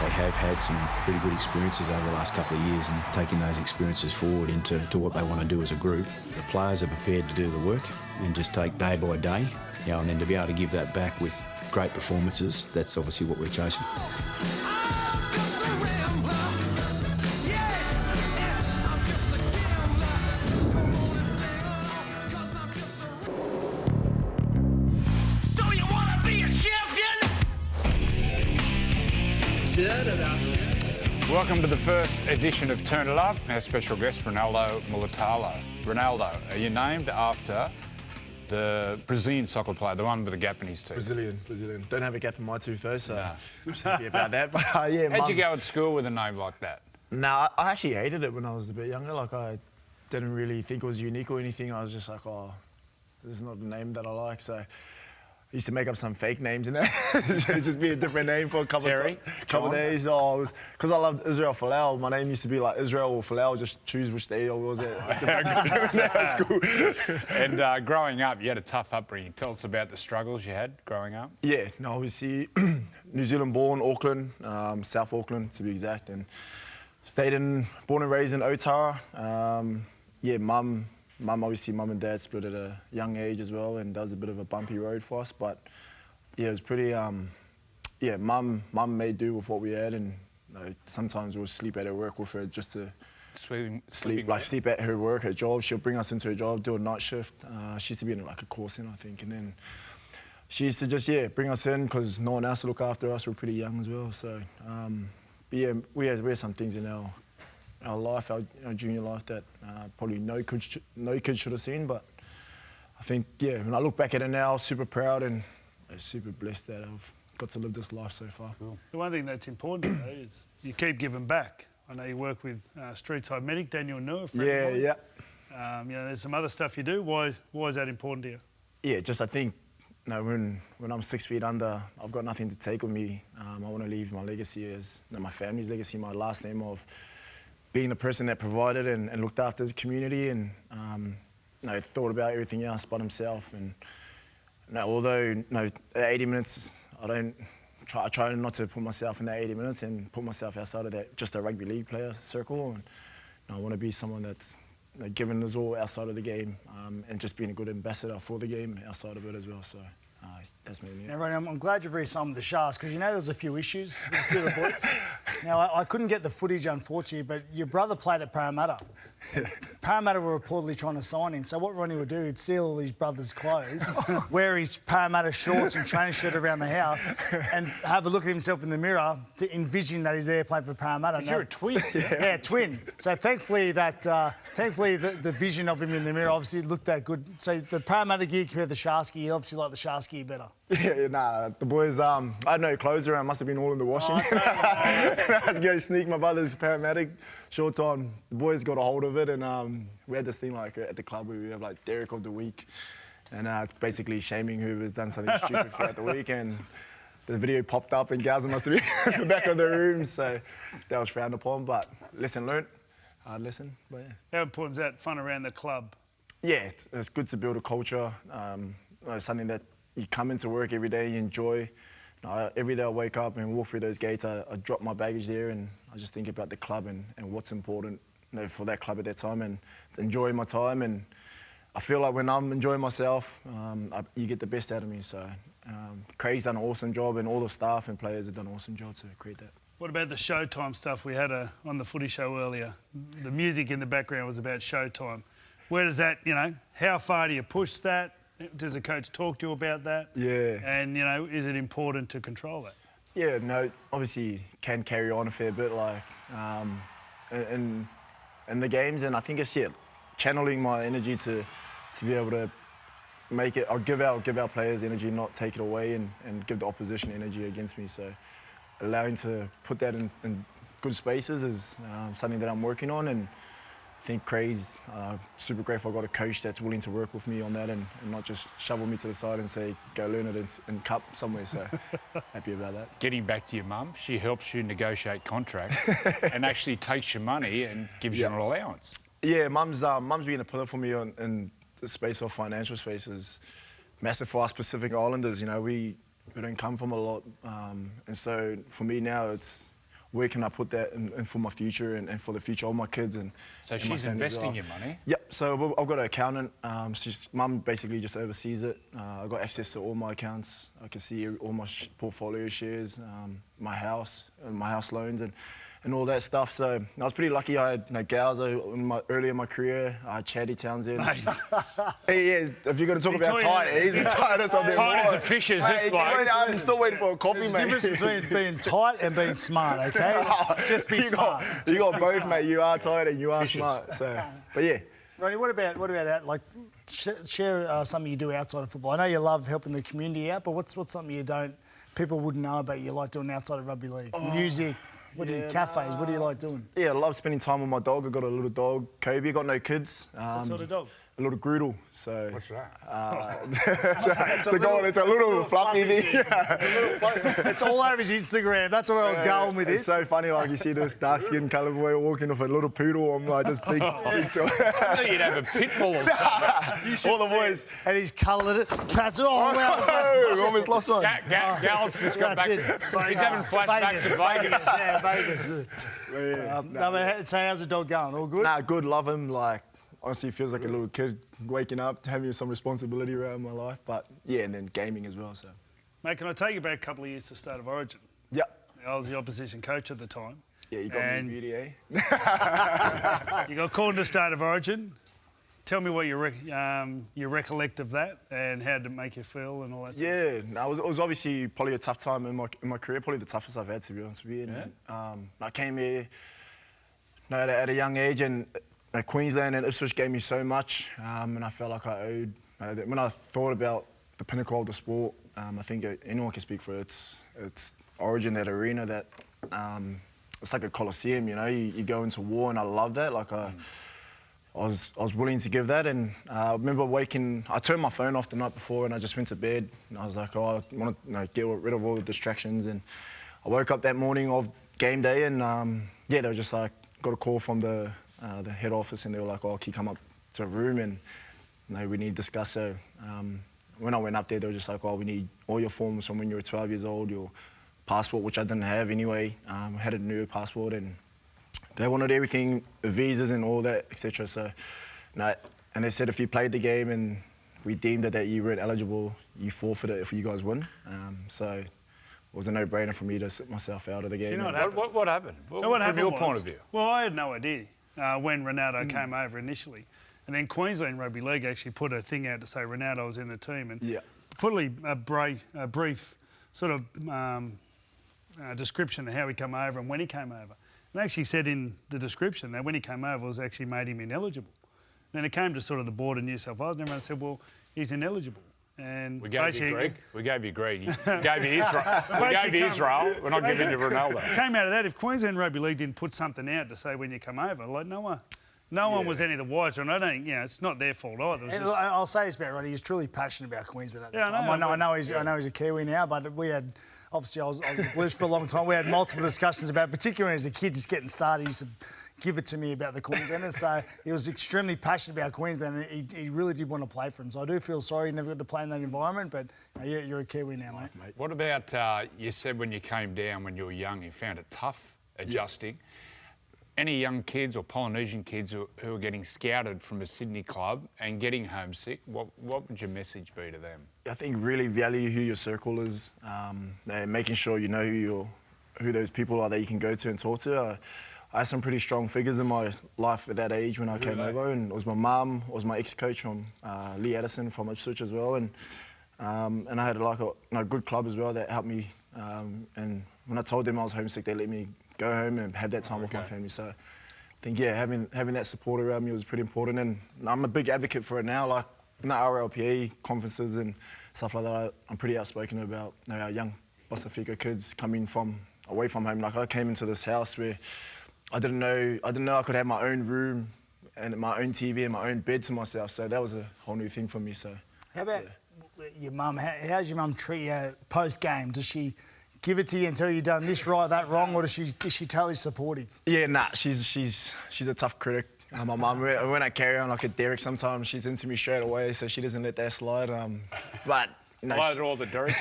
They have had some pretty good experiences over the last couple of years, and taking those experiences forward into what they want to do as a group. The players are prepared to do the work and just take day by day, and then to be able to give that back with great performances, that's obviously what we're chasing.
Welcome to the first edition of Turn It Up. Our special guest, Ronaldo Mulitalo. Ronaldo, are you named after the Brazilian soccer player, the one with a gap in his tooth?
Brazilian. Don't have a gap in my tooth though, so I'm just happy about that. But yeah,
how'd you go at school with a name like that?
No, I actually hated it when I was a bit younger. Like, I didn't really think it was unique or anything. I was just like, oh, this is not the name that I like. So I used to make up some fake names in there. Just be a different name for a couple of days. Oh, it was because I loved Israel Folau. My name used to be like Israel or Folau. Just choose which day I was at school.
And growing up, you had a tough upbringing. Tell us about the struggles you had growing up.
Yeah, no, obviously New Zealand born, Auckland, South Auckland to be exact, and born and raised in Otara. Mum and dad split at a young age as well, and that was a bit of a bumpy road for us. But yeah, it was pretty. Mum made do with what we had, and sometimes we'll sleep at her work with her just to sleep at her work, her job. She'll bring us into her job, do a night shift. She used to be in like a course in, I think, and then she used to just bring us in because no one else to look after us. We're pretty young as well, so we had some things in our life, our junior life that probably no kid should have seen. But I think when I look back at it now, super proud and super blessed that I've got to live this life so far.
Cool. The one thing that's important though is you keep giving back. I know you work with Street Side Medic, Daniel Noor.
Yeah.
There's some other stuff you do. Why is that important to you?
Yeah, just I think when I'm 6 feet under, I've got nothing to take with me. I want to leave my legacy as my family's legacy, my last name of being the person that provided and looked after the community and thought about everything else but himself. And although 80 minutes, I try not to put myself in that 80 minutes and put myself outside of that, just a rugby league player circle. And I want to be someone that's giving us all outside of the game and just being a good ambassador for the game outside of it as well. So that's me.
Now, Ronnie, I'm glad you've re-signed with the Sharks because there's a few issues with a few of the boys. Now, I couldn't get the footage, unfortunately, but your brother played at Parramatta. Parramatta were reportedly trying to sign him. So what Ronnie would do, he'd steal all his brother's clothes, wear his Parramatta shorts and training shirt around the house and have a look at himself in the mirror to envision that he's there playing for Parramatta.
You're a twin.
Yeah, twin. So thankfully the vision of him in the mirror obviously looked that good. So the Parramatta gear compared to the Sharks gear, you obviously like the Sharks gear better.
Yeah, the boys, I had no clothes around, must have been all in the washing. I had to go sneak my brother's paramedic shorts on. The boys got a hold of it and we had this thing like at the club where we have like Derek of the Week and it's basically shaming whoever's done something stupid throughout the week and the video popped up and Gaza must have been in the back of the room, so that was frowned upon, but lesson learnt. Hard lesson, but yeah.
How important is that fun around the club?
Yeah, it's good to build a culture, something that you come into work every day, you enjoy. Every day I wake up and walk through those gates, I drop my baggage there and I just think about the club and what's important for that club at that time and enjoying my time. And I feel like when I'm enjoying myself, you get the best out of me. So Craig's done an awesome job and all the staff and players have done an awesome job to create that.
What about the Showtime stuff we had on the footy show earlier? The music in the background was about Showtime. Where does that, how far do you push that? Does the coach talk to you about that?
Yeah.
And, is it important to control that?
Yeah, no, obviously can carry on a fair bit, like, in the games, and I think it's, channeling my energy to be able to make it, I'll give our players energy, not take it away, and give the opposition energy against me, so allowing to put that in good spaces is something that I'm working on, and I think Craig's super grateful I got a coach that's willing to work with me on that and not just shovel me to the side and say, go learn it in cup somewhere, so happy about that.
Getting back to your mum, she helps you negotiate contracts and actually takes your money and gives you an allowance.
Yeah, mum's been a pillar for me in the space of financial spaces. Massive for us Pacific Islanders, we don't come from a lot, and so for me now it's where can I put that in for my future and for the future of my kids and
so she's investing your money?
Yep, so I've got an accountant, mum basically just oversees it. I've got access to all my accounts. I can see all my portfolio shares, my house loans and all that stuff. So I was pretty lucky. I had gals early in my career. I had Chatty Townsend. Hey, if you're going to talk about tight, he's the tightest of them all.
Tight as a fish is this bloke.
I'm still waiting for a coffee, mate.
There's a difference between being tight and being smart, okay? Just be smart.
You got both, mate. You are tight and you are smart. So, but yeah.
Ronnie, what about that? Like, share something you do outside of football. I know you love helping the community out, but what's something people wouldn't know about you like doing outside of rugby league? Music. What do you cafes? What do you like doing?
Yeah, I love spending time with my dog. I've got a little dog, Kobe. I've got no kids.
What sort of dog?
A little Groodle. So
what's that?
It's a little fluffy thing.
It's all over his Instagram. That's where I was going with this.
It's so funny, like you see this dark-skinned coloured boy walking off a little poodle. I'm like, just big.
I thought you'd have a pit bull or something.
All the boys.
And he's coloured it. That's all.
Oh, almost lost one.
Gal's just got back. He's having flashbacks to Vegas.
Yeah, Vegas. So how's the dog going? All good?
Nah, good. Love him. Like, honestly, it feels like a little kid waking up, having some responsibility around my life. But yeah, and then gaming as well. So,
mate, can I take you back a couple of years to start of Origin?
Yep.
I was the opposition coach at the time.
Yeah, you got me beauty, eh?
You got called into State of Origin. Tell me what you recollect of that and how did it make you feel and all that stuff.
Yeah, no, it was obviously probably a tough time in my career, probably the toughest I've had, to be honest with you. And, I came here at a young age, and Queensland and Ipswich gave me so much, and I felt like I owed. When I thought about the pinnacle of the sport, I think anyone can speak for it. It's Origin, that arena, that it's like a coliseum. You know, you go into war, and I love that. Like I was willing to give that, and I remember waking. I turned my phone off the night before, and I just went to bed. And I was like, oh, I want to get rid of all the distractions. And I woke up that morning of game day, and they were just like, got a call from the head office, and they were like, oh, can you come up to a room and we need to discuss. So when I went up there, they were just like, oh, we need all your forms from when you were 12 years old, your passport, which I didn't have anyway. I had a new passport, and they wanted everything, the visas and all that, etc. So, and they said if you played the game and we deemed that you weren't eligible, you forfeit it if you guys win. So it was a no-brainer for me to sit myself out of the game.
What happened?
So what happened
from your
was,
point of view?
Well, I had no idea when Ronaldo came over initially. And then Queensland Rugby League actually put a thing out to say Ronaldo was in the team, and put a brief sort of description of how he came over and when he came over. And actually said in the description that when he came over, it was actually made him ineligible. Then it came to sort of the board in New South Wales, and everyone said, well, he's ineligible. And
we gave you Greg. We gave you Greg. We gave you Israel. We gave you Israel. We're not giving you Ronaldo.
It came out of that. If Queensland Rugby League didn't put something out to say when you come over, like no one was any the wiser, and I don't. It's not their fault either.
And I'll say this about Ronnie. He's truly passionate about Queensland at the time. I know he's a Kiwi now, but we had. Obviously, I was the Blues for a long time. We had multiple discussions about, particularly as a kid, just getting started. He used to give it to me about the Queenslanders. So he was extremely passionate about Queensland, and he really did want to play for him. So I do feel sorry he never got to play in that environment, but you're a Kiwi now, mate.
What about, you said when you came down when you were young, you found it tough adjusting. Yeah. Any young kids or Polynesian kids who are getting scouted from a Sydney club and getting homesick, what would your message be to them?
I think really value who your circle is, making sure you know who those people are that you can go to and talk to. I had some pretty strong figures in my life at that age when I came over, and it was my mum, it was my ex-coach from Lee Addison from Ipswich as well, and I had a good club as well that helped me. And when I told them I was homesick, they let me go home and have that time with my family. So I think, having that support around me was pretty important, and I'm a big advocate for it now. Like in the RLPA conferences and stuff like that, I'm pretty outspoken about our young Pasifika kids coming from away from home. Like I came into this house where I didn't know I could have my own room and my own TV and my own bed to myself. So that was a whole new thing for me. So
how about your mum? How's your mum treat you post game? Does she give it to you and tell you you've done this right, that wrong, or is she totally supportive?
Yeah, she's a tough critic. My mum, when I carry on like a Derek, sometimes she's into me straight away, so she doesn't let that slide. But
all the Derek.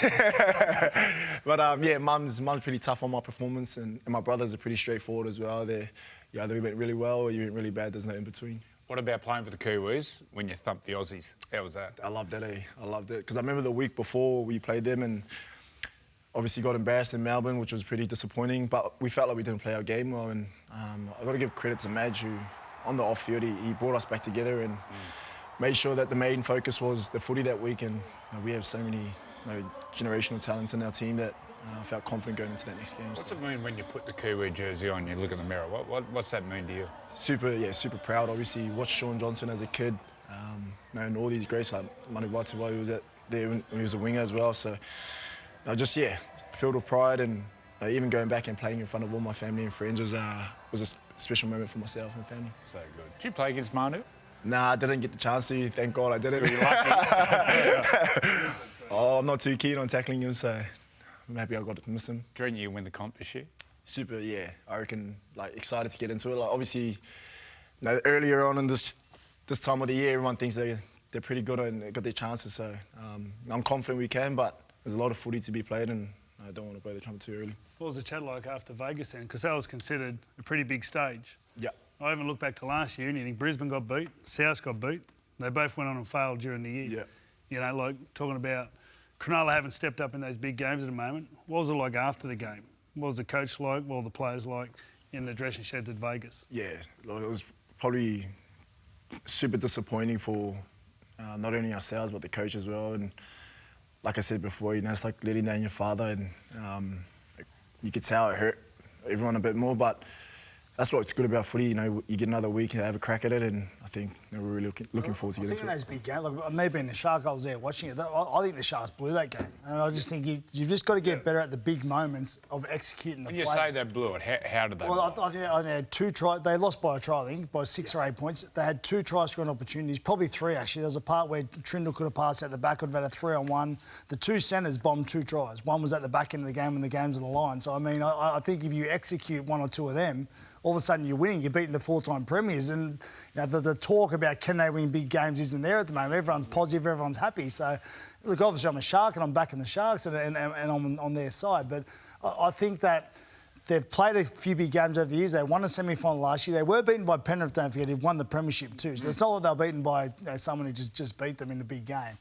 But mum's pretty tough on my performance, and my brothers are pretty straightforward as well. They either went really well or you went really bad. There's no in between.
What about playing for the Kiwis when you thumped the Aussies? How was that?
I loved that. I loved it because I remember the week before we played them and. Obviously got embarrassed in Melbourne, which was pretty disappointing, but we felt like we didn't play our game well, and I've got to give credit to Madge, who on the off-field, he brought us back together and made sure that the main focus was the footy that week, and we have so many generational talents in our team that I felt confident going into that next game.
What's it mean when you put the Kiwi jersey on, you look in the mirror? What's that mean to you?
Super proud. Obviously, watched Sean Johnson as a kid, and all these greats like Manu Vaitavai, who was there when he was a winger as well, so... filled with pride, and even going back and playing in front of all my family and friends was a special moment for myself and family.
So good. Did you play against Manu?
Nah, I didn't get the chance to. Thank God I didn't.
Were you lucky?
I'm not too keen on tackling him, so maybe I got to miss him.
Do you reckon you win the comp this year?
Super, yeah. I reckon, excited to get into it. Obviously, earlier on in this time of the year, everyone thinks they're pretty good and got their chances, so I'm confident we can, but there's a lot of footy to be played, and I don't want to play the trumpet too early.
What was the chat like after Vegas then? Because that was considered a pretty big stage.
Yeah.
I even look back to last year, and you think Brisbane got beat, South got beat. They both went on and failed during the year.
Yeah.
Talking about Cronulla haven't stepped up in those big games at the moment. What was it like after the game? What was the coach like? What were the players like? in the dressing sheds at Vegas.
Yeah, like, it was probably super disappointing for not only ourselves but the coach as well. And like I said before, you know, it's like letting down your father, and you could tell it hurt everyone a bit more. But that's what's good about footy. You know, you get another week to have a crack at it, and I think we're really looking forward to getting to it.
I think those big games, like me being the Shark, I was there watching it. I think the Sharks blew that game, and I just think you've just got to get better at the big moments of executing the
When you
plays.
say they blew it, how did they?
Well, I think they had 2 tries. They lost by a try, I think, by 6 or 8 points. They had 2 try-scoring opportunities, probably 3 actually. There was a part where Trindle could have passed out the back, would have had a 3-on-1. The 2 centres bombed 2 tries. One was at the back end of the game when the game's on the line. So, I mean, I think if you execute 1 or 2 of them, all of a sudden you're winning. You're beating the 4-time premiers, and you know, the talk about can they win big games isn't there at the moment. Everyone's positive, everyone's happy. So, look, obviously I'm a Shark and I'm backing the Sharks and I'm on their side. But I think that they've played a few big games over the years. They won a semi-final last year. They were beaten by Penrith, don't forget, who won the premiership too. So it's not like they were beaten by someone who just beat them in a big game.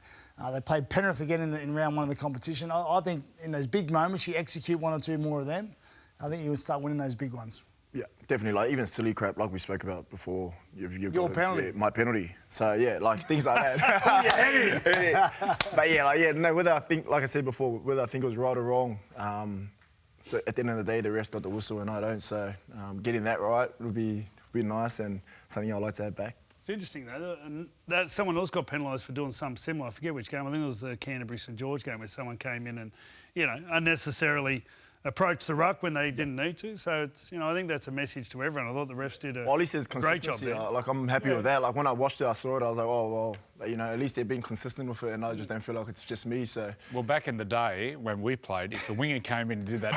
They played Penrith again in round 1 of the competition. I think in those big moments, you execute 1 or 2 more of them, I think you would start winning those big ones.
Yeah, definitely. Like even silly crap, like we spoke about before.
Your penalty.
Yeah, my penalty. So yeah, like things like that. But yeah, no. Whether I think, like I said before, whether I think it was right or wrong, but at the end of the day, the rest got the whistle and I don't. So getting that right would be nice and something I'd like to have back.
It's interesting though, and that someone else got penalised for doing something similar. I forget which game. I think it was the Canterbury St George game where someone came in and, you know, unnecessarily approached the ruck when they didn't need to. So it's, you know, I think that's a message to everyone. I thought the refs did a
at least there's
great job
consistency.
there.
Like I'm happy with that. Like when I watched it, I saw it. I was like, oh well, you know, at least they're being consistent with it, and I just don't feel like it's just me. So
Well, back in the day when we played, if the winger came in and did that,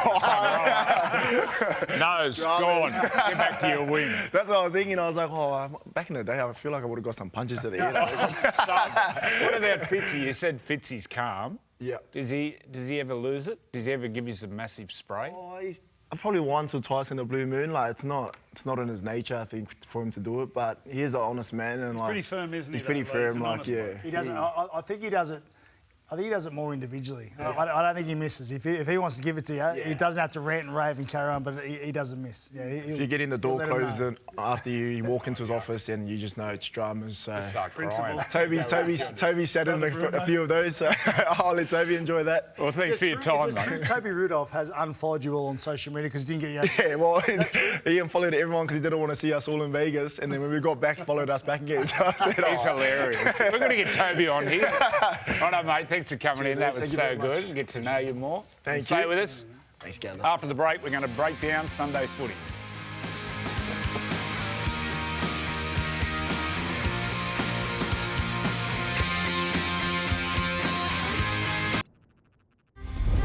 nose gone. Get back to your wing.
That's what I was thinking. I was like, back in the day, I feel like I would have got some punches to the head.
What about Fitzy? You said Fitzy's calm.
Yeah.
Does he ever lose it? Does he ever give you some massive spray?
He's probably once or twice in the blue moon. Like it's not in his nature, I think, for him to do it. But he is an honest man, and
He's pretty firm, isn't he?
He's pretty firm.
Like,
yeah.
He doesn't. I think he does it. I think he does it more individually. Yeah. I don't think he misses. If he wants to give it to you, he doesn't have to rant and rave and carry on, but he doesn't miss. Yeah,
if you get in the door closed and after you walk into his office, and you just know it's dramas. So Toby sat in a few of those, so I'll let Toby enjoy that.
Well, thanks for your time, mate.
Toby Rudolph has unfollowed you all on social media because he didn't get you.
Yeah, well, he unfollowed everyone because he didn't want to see us all in Vegas, and then when we got back, followed us back again. So I said,
He's hilarious. We're going to get Toby on here. Righto, mate. Thanks for coming in. That was so good. Get to know you more.
Thank you.
Stay with us.
Thanks, Gallen.
After the break, we're going to break down Sunday footy.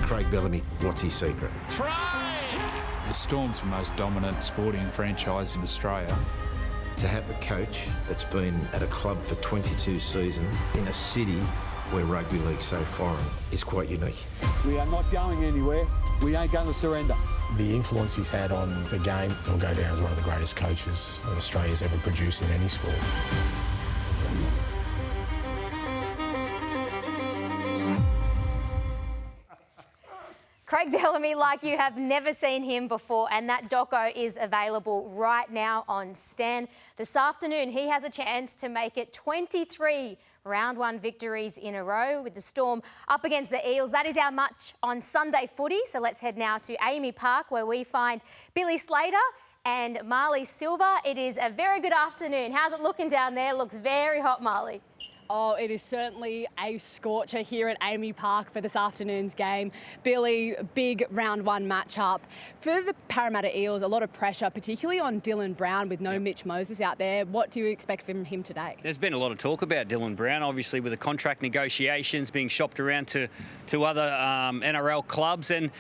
Craig Bellamy, what's his secret?
The Storm's the most dominant sporting franchise in Australia.
To have a coach that's been at a club for 22 seasons in a city where rugby league's so foreign is quite unique.
We are not going anywhere. We ain't going to surrender.
The influence he's had on the game will go down as one of the greatest coaches Australia's ever produced in any sport.
Craig Bellamy, like you have never seen him before, and that doco is available right now on Stan. This afternoon, he has a chance to make it 23 round 1 victories in a row with the Storm up against the Eels. That is our match on Sunday footy. So let's head now to Amy Park, where we find Billy Slater and Marley Silva. It is a very good afternoon. How's it looking down there? Looks very hot, Marley.
Oh, it is certainly a scorcher here at Amy Park for this afternoon's game. Billy, big round 1 matchup. For the Parramatta Eels, a lot of pressure, particularly on Dylan Brown with no Mitch Moses out there. What do you expect from him today?
There's been a lot of talk about Dylan Brown, obviously with the contract negotiations being shopped around to other NRL clubs, and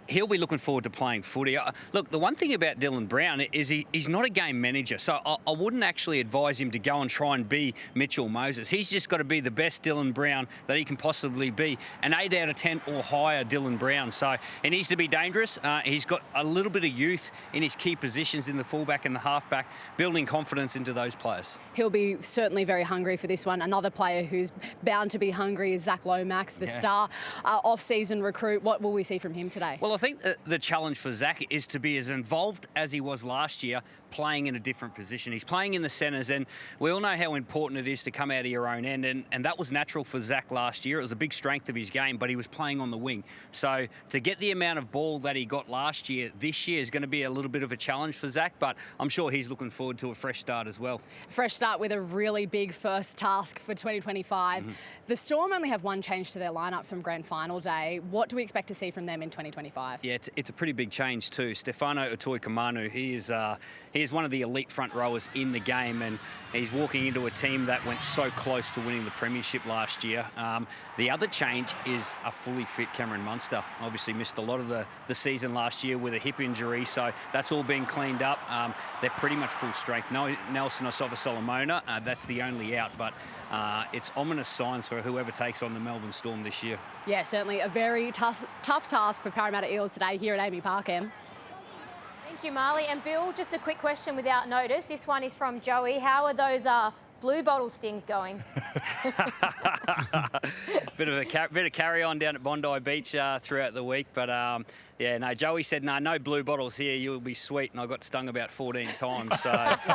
he'll be looking forward to playing footy. Look, the one thing about Dylan Brown is he's not a game manager, so I wouldn't actually advise him to go and try and be Mitchell Moses. He's He's just got to be the best Dylan Brown that he can possibly be. An 8 out of 10 or higher Dylan Brown. So he needs to be dangerous. He's got a little bit of youth in his key positions in the fullback and the halfback, building confidence into those players.
He'll be certainly very hungry for this one. Another player who's bound to be hungry is Zach Lomax, the star off-season recruit. What will we see from him today?
Well, I think the challenge for Zach is to be as involved as he was last year, playing in a different position. He's playing in the centres, and we all know how important it is to come out of your own end, and that was natural for Zach last year. It was a big strength of his game, but he was playing on the wing. So to get the amount of ball that he got last year, this year is going to be a little bit of a challenge for Zach, but I'm sure he's looking forward to a fresh start as well.
Fresh start with a really big first task for 2025. The Storm only have one change to their lineup from Grand Final day. What do we expect to see from them in 2025?
Yeah, it's a pretty big change too. Stefano Utoikamanu, he is one of the elite front rowers in the game, and he's walking into a team that went so close to winning the premiership last year. The other change is a fully fit Cameron Munster. Obviously missed a lot of the season last year with a hip injury, so that's all been cleaned up. They're pretty much full strength. No Nelson Asafa-Solomona, that's the only out, but it's ominous signs for whoever takes on the Melbourne Storm this year.
Yeah, certainly a very tough task for Parramatta Eels today here at Amy Park, Em.
Thank you, Marley. And Bill, just a quick question without notice. This one is from Joey. How are those blue bottle stings going?
bit of carry on down at Bondi Beach throughout the week, but yeah, no. Joey said no blue bottles here. You'll be sweet, and I got stung about 14 times. So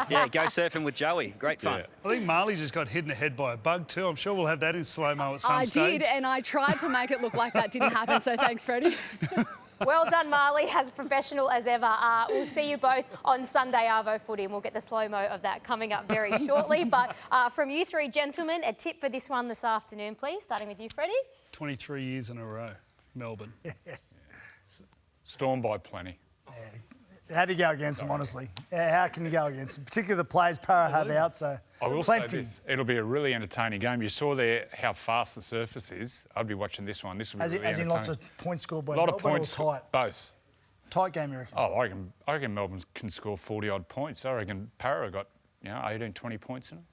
yeah, go surfing with Joey. Great fun.
Yeah. I think Marley just got hit in the head by a bug too. I'm sure we'll have that in slow-mo at some stage.
I did, and I tried to make it look like that didn't happen. So thanks, Freddie.
Well done, Marley, as professional as ever. We'll see you both on Sunday Arvo Footy, and we'll get the slow-mo of that coming up very shortly. But from you three gentlemen, a tip for this one this afternoon, please, starting with you, Freddie.
23 years in a row, Melbourne.
Storm by plenty.
How do you go against them, honestly? How can you go against them? Particularly the players Para have out, so
I will
plenty.
say this, it'll be a really entertaining game. You saw there how fast the surface is. I'd be watching this one. This will be really entertaining.
As in lots of points scored by
a lot of
Melbourne
points,
or tight?
Both.
Tight game, you reckon?
Oh, I reckon Melbourne can score 40-odd points. I reckon Para got 18, 20 points in it.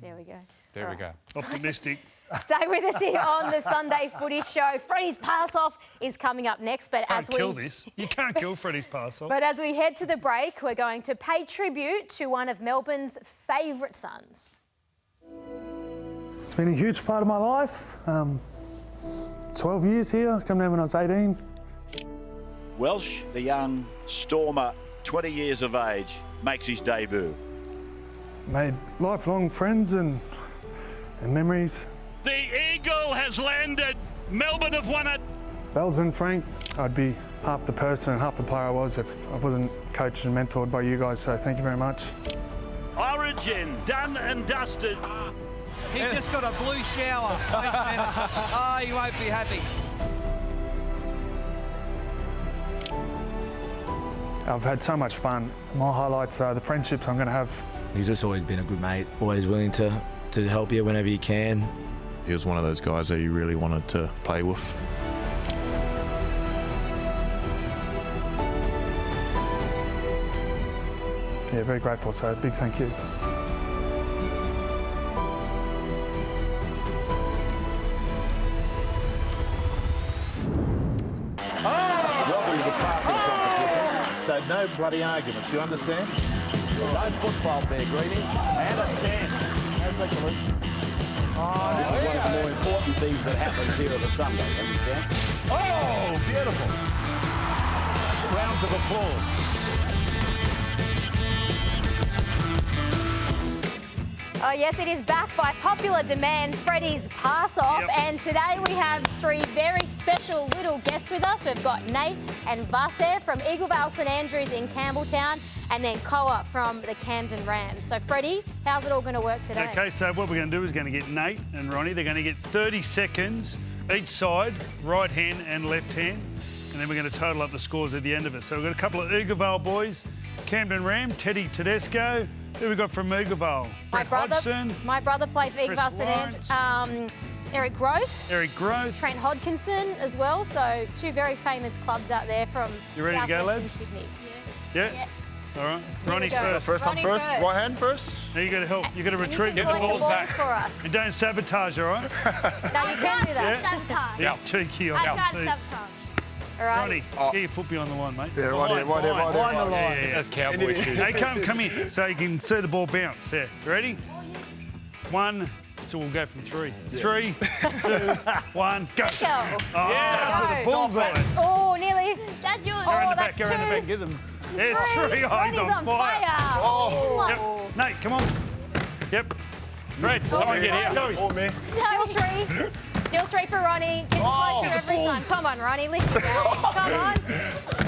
There we go.
There we go.
Optimistic.
Stay with us here on the Sunday Footy Show. Freddie's pass-off is coming up next, but
Can't kill this. You can't kill Freddie's pass-off.
But as we head to the break, we're going to pay tribute to one of Melbourne's favourite sons.
It's been a huge part of my life. 12 years here, come down when I was 18.
Welsh, the young Stormer, 20 years of age, makes his debut.
Made lifelong friends and memories.
The Eagle has landed. Melbourne have won it.
Bells and Frank, I'd be half the person and half the player I was if I wasn't coached and mentored by you guys, so thank you very much.
Origin, done and dusted.
He just got a blue shower. Wait a minute. Oh, you won't be happy.
I've had so much fun. My highlights are the friendships I'm going to have.
He's just always been a good mate, always willing to help you whenever you can.
He was one of those guys that you really wanted to play with.
Yeah, very grateful, so big thank you.
Welcome to the passing competition, so no bloody arguments, you understand? Don't foot fault there, Greeny. And a 10. No pressure, Luke. This is one of the more important things that happens here on a Sunday, understand? Oh, beautiful. Rounds of applause.
Oh, yes, it is back by popular demand, Freddie's pass-off.
Yep.
And today we have three very special little guests with us. We've got Nate and Vasev from Eagle Vale St Andrews in Campbelltown, and then Koa from the Camden Rams. So, Freddie, how's it all going to work today?
Okay, so what we're going to do is going to get Nate and Ronnie. They're going to get 30 seconds each side, right hand and left hand, and then we're going to total up the scores at the end of it. So we've got a couple of Eagle Vale boys, Camden Ram, Teddy Tedesco. Who we got from Eagle Vale?
My brother played for Eagle Vale
Chris
St Andrews. Eric Groth. Trent Hodkinson as well. So two very famous clubs out there from
You ready to go,
Southwestern
lads?
Sydney.
Yeah? All right. Ronnie's
go.
first.
First, I'm
Ronnie
first.
first.
Right hand first.
Now you got to help. You got to
And you
retrieve
can
the
collect the
balls
balls
back.
for us.
And don't sabotage, all right?
No, you can do that.
Yeah. Yeah. Cheeky.
I can't sabotage. All right.
Ronnie, get your foot behind the line, mate.
Yeah, right there.
Behind the line.
Yeah.
That's cowboy shoes.
Hey, come here, so you can see the ball bounce. There. Ready? 1. So we'll go from 3. 3, 2, 1, go.
Let's go.
Oh,
Yeah.
bullseye.
Oh, nearly. That's yours.
Go around
Oh,
the back,
that's
go around the
two.
back, get them. There's 3. Oh,
Ronnie's
he's on fire.
Oh.
Yep. Nate, come on. Yep.
Fred, someone get out.
Go. For me.
Still 3. Still 3 for Ronnie. Getting closer every time. Come on, Ronnie. Lift your game. Come on.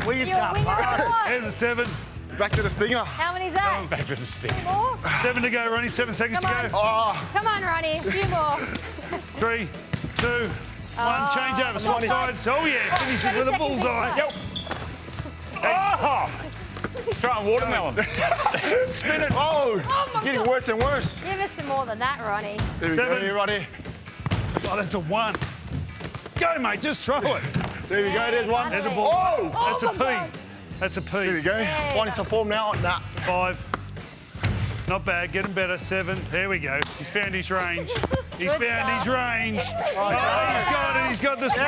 Wingers
You're
can't
winger
pass.
or what?
There's a 7.
Back to the stinger.
How many's that?
Back to the stick.
2 more?
7 to go, Ronnie. 7 seconds
Come
to go.
Oh.
Come on, Ronnie. A few more.
3, 2, 1. Change over. Swap sides. Oh, yeah. Finishes
30
with a
seconds
bullseye.
each
Yep.
Oh! Try watermelon.
Spin it. Oh. Getting worse and worse.
Give us some more than that, Ronnie.
There we go.
7.
Here, Ronnie.
Oh, that's a 1. Go, mate. Just throw it.
There we go. There's one.
There's a ball.
Oh.
That's a
my
P.
God.
That's a P.
There we go.
Yeah.
One is a form now. Nah.
5. Not bad. Getting better. 7. There we go. He's found his range. He's
Good
found his
stuff.
range. Oh, he's got it. He's got the speed.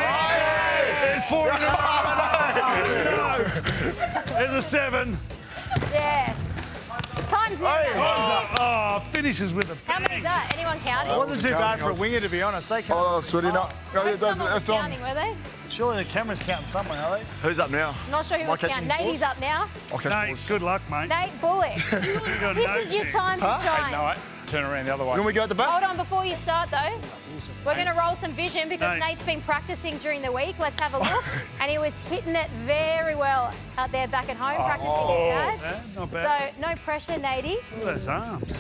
There's 4 in a row. There's a 7.
Yes. Time's nearly up.
Oh, finishes with a
How many's that? Anyone counting?
It wasn't too bad for a winger, to be honest. They
Oh, sweaty
counted.
nut. No,
Someone was
that's on.
counting, were they?
Surely the camera's counting somewhere, are they?
Who's up now?
I'm not sure who
Am I
was
catching
counting.
balls?
Nate's up now.
I'll catch
Nate,
balls.
good luck, mate.
Nate Bullock.
got
This
no
is your
chance.
time to shine.
No, turn around the other way.
Can we go at the back?
Hold on before you start, though. We're going to roll some vision because
Nate.
Nate's been practicing during the week. Let's have a look. And he was hitting it very well out there back at home, practicing with Dad.
Yeah, not
So,
bad.
no pressure, Natey.
Look at those arms.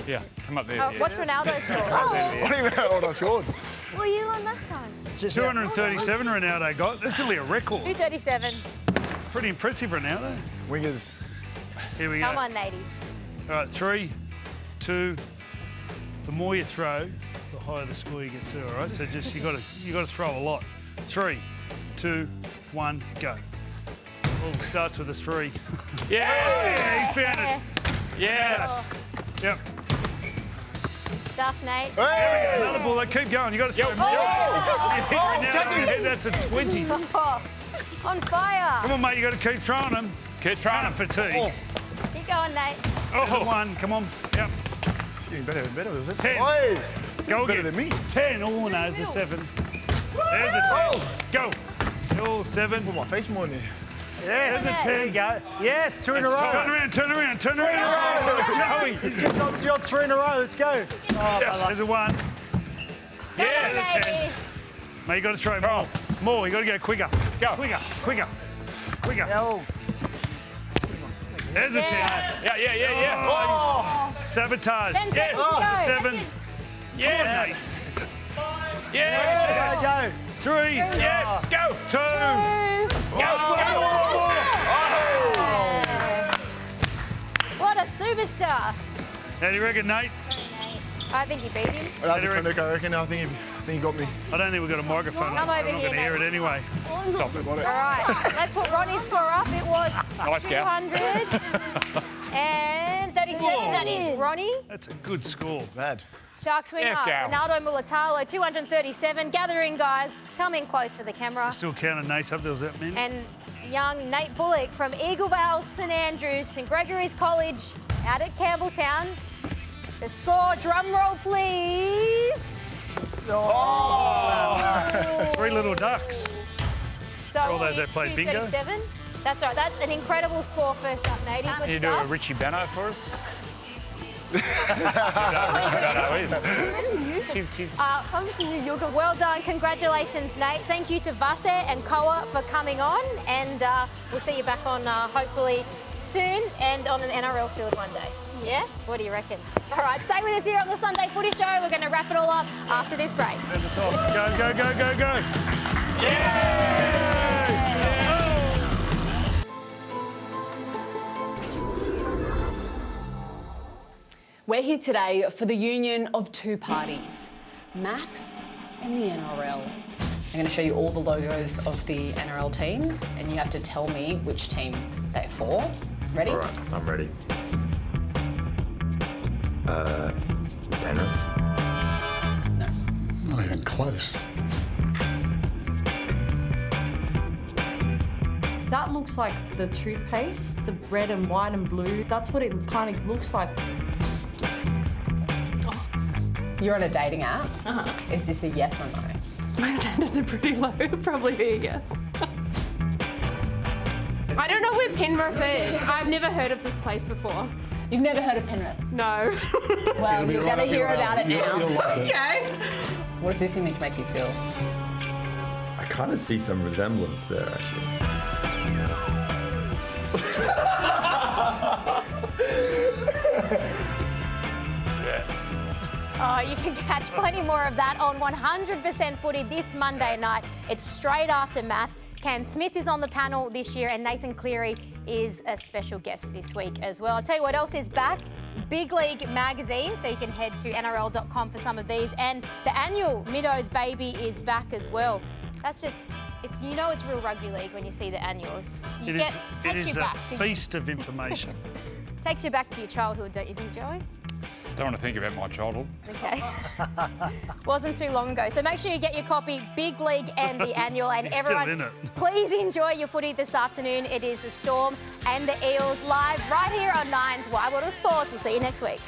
Yeah, come up there.
Oh, what's Ronaldo's score?
What do you mean? Hold on, scored.
Were you on that time?
237 Ronaldo got. That's nearly a record.
237.
Pretty impressive, Ronaldo.
Wingers.
Here we go.
Come on, Natey.
All right, 3, 2. The more you throw, the higher the score you get to. All right, so just you got to throw a lot. 3, 2, 1, go. Oh, starts with a 3.
Yes!
Yeah, he found it.
Yes!
Yep.
Stuff, Nate.
Hey!
Another ball. Keep going. You got to throw more. That's a 20.
Oh, on fire.
Come on, mate. You got to keep throwing them.
Keep trying.
Can't fatigue.
Keep going, Nate.
There's a 1. Come on. Yep.
It's getting better and better with this.
10.
Hey!
Go
Better
again.
than me.
10. Oh, no, there's a 7. There's a 10. Go. Oh, 7.
Put my face more in there.
Yes.
There's a 10.
There you go. Yes, 2 in a
Turn
row.
around, turn around, turn around. Joey.
He's getting on to 3 in a row. Let's go. Oh,
There's a 1. Yes.
Come on, Natey.
Mate, you got to throw more. More. You got to go quicker.
Go.
Quicker, quicker, quicker.
oh.
There's a 10.
Yes.
Yeah.
Oh, sabotage.
10 seconds to go.
7.
Yes!
Yes.
Yes!
Go.
3.
Yes! Go!
2.
What a superstar.
How do you reckon, Nate?
I think you beat him.
That's a clinic, I reckon. I think he got me.
I don't think we've got a microphone.
Come
I'm
over
not
here,
going to hear it
Nate.
anyway.
Stop it.
All right, let's put Ronnie's score up. It was
Nice go.
237. That is Ronnie.
That's a good score.
Bad.
Sharks winner,
Yes, gal.
Ronaldo Mulitalo, 237. Gather in, guys. Come in close for the camera.
Still counting Nate up. There was that many.
And young Nate Bullock from Eaglevale, St Andrews, St Gregory's College out at Campbelltown. The score, drum roll, please.
3 little ducks.
So
all those that played bingo.
237. That's right. That's an incredible score first up, Nate. Good
You do a
stuff.
Richie Bano for us?
I'm just new yoga. Well done. Congratulations, Nate. Thank you to Vasse and Koa for coming on. And we'll see you back on hopefully soon and on an NRL field one day. Yeah? What do you reckon? All right, stay with us here on the Sunday Footy Show. We're going to wrap it all up after this break.
Turn this off. Go, go, go, go, go.
We're here today for the union of two parties, MAFS and the NRL. I'm going to show you all the logos of the NRL teams and you have to tell me which team they're for. Ready?
All right, I'm ready. Penrith?
Not even close.
That looks like the toothpaste, the red and white and blue. That's what it kind of looks like.
You're on a dating app. Is this a yes or no?
My standards are pretty low. Probably be a yes. I don't know where Penrith is. I've never heard of this place before.
You've never heard of Penrith?
No.
Well, you're going to hear about it now.
Okay.
What does this image make you feel?
I kind of see some resemblance there, actually.
Oh, you can catch plenty more of that on 100% Footy this Monday night. It's straight after maths. Cam Smith is on the panel this year and Nathan Cleary is a special guest this week as well. I'll tell you what else is back. Big League magazine, so you can head to NRL.com for some of these. And the annual Middo's Baby is back as well. That's just, you know it's real rugby league when you see the annual.
It is a feast of information.
Takes you back to your childhood, don't you think, Joey?
Don't want to think about my childhood.
Okay. Wasn't too long ago. So make sure you get your copy, Big League and the annual. And everyone, please enjoy your footy this afternoon. It is the Storm and the Eels live right here on Nine's Wide World of Sports. We'll see you next week.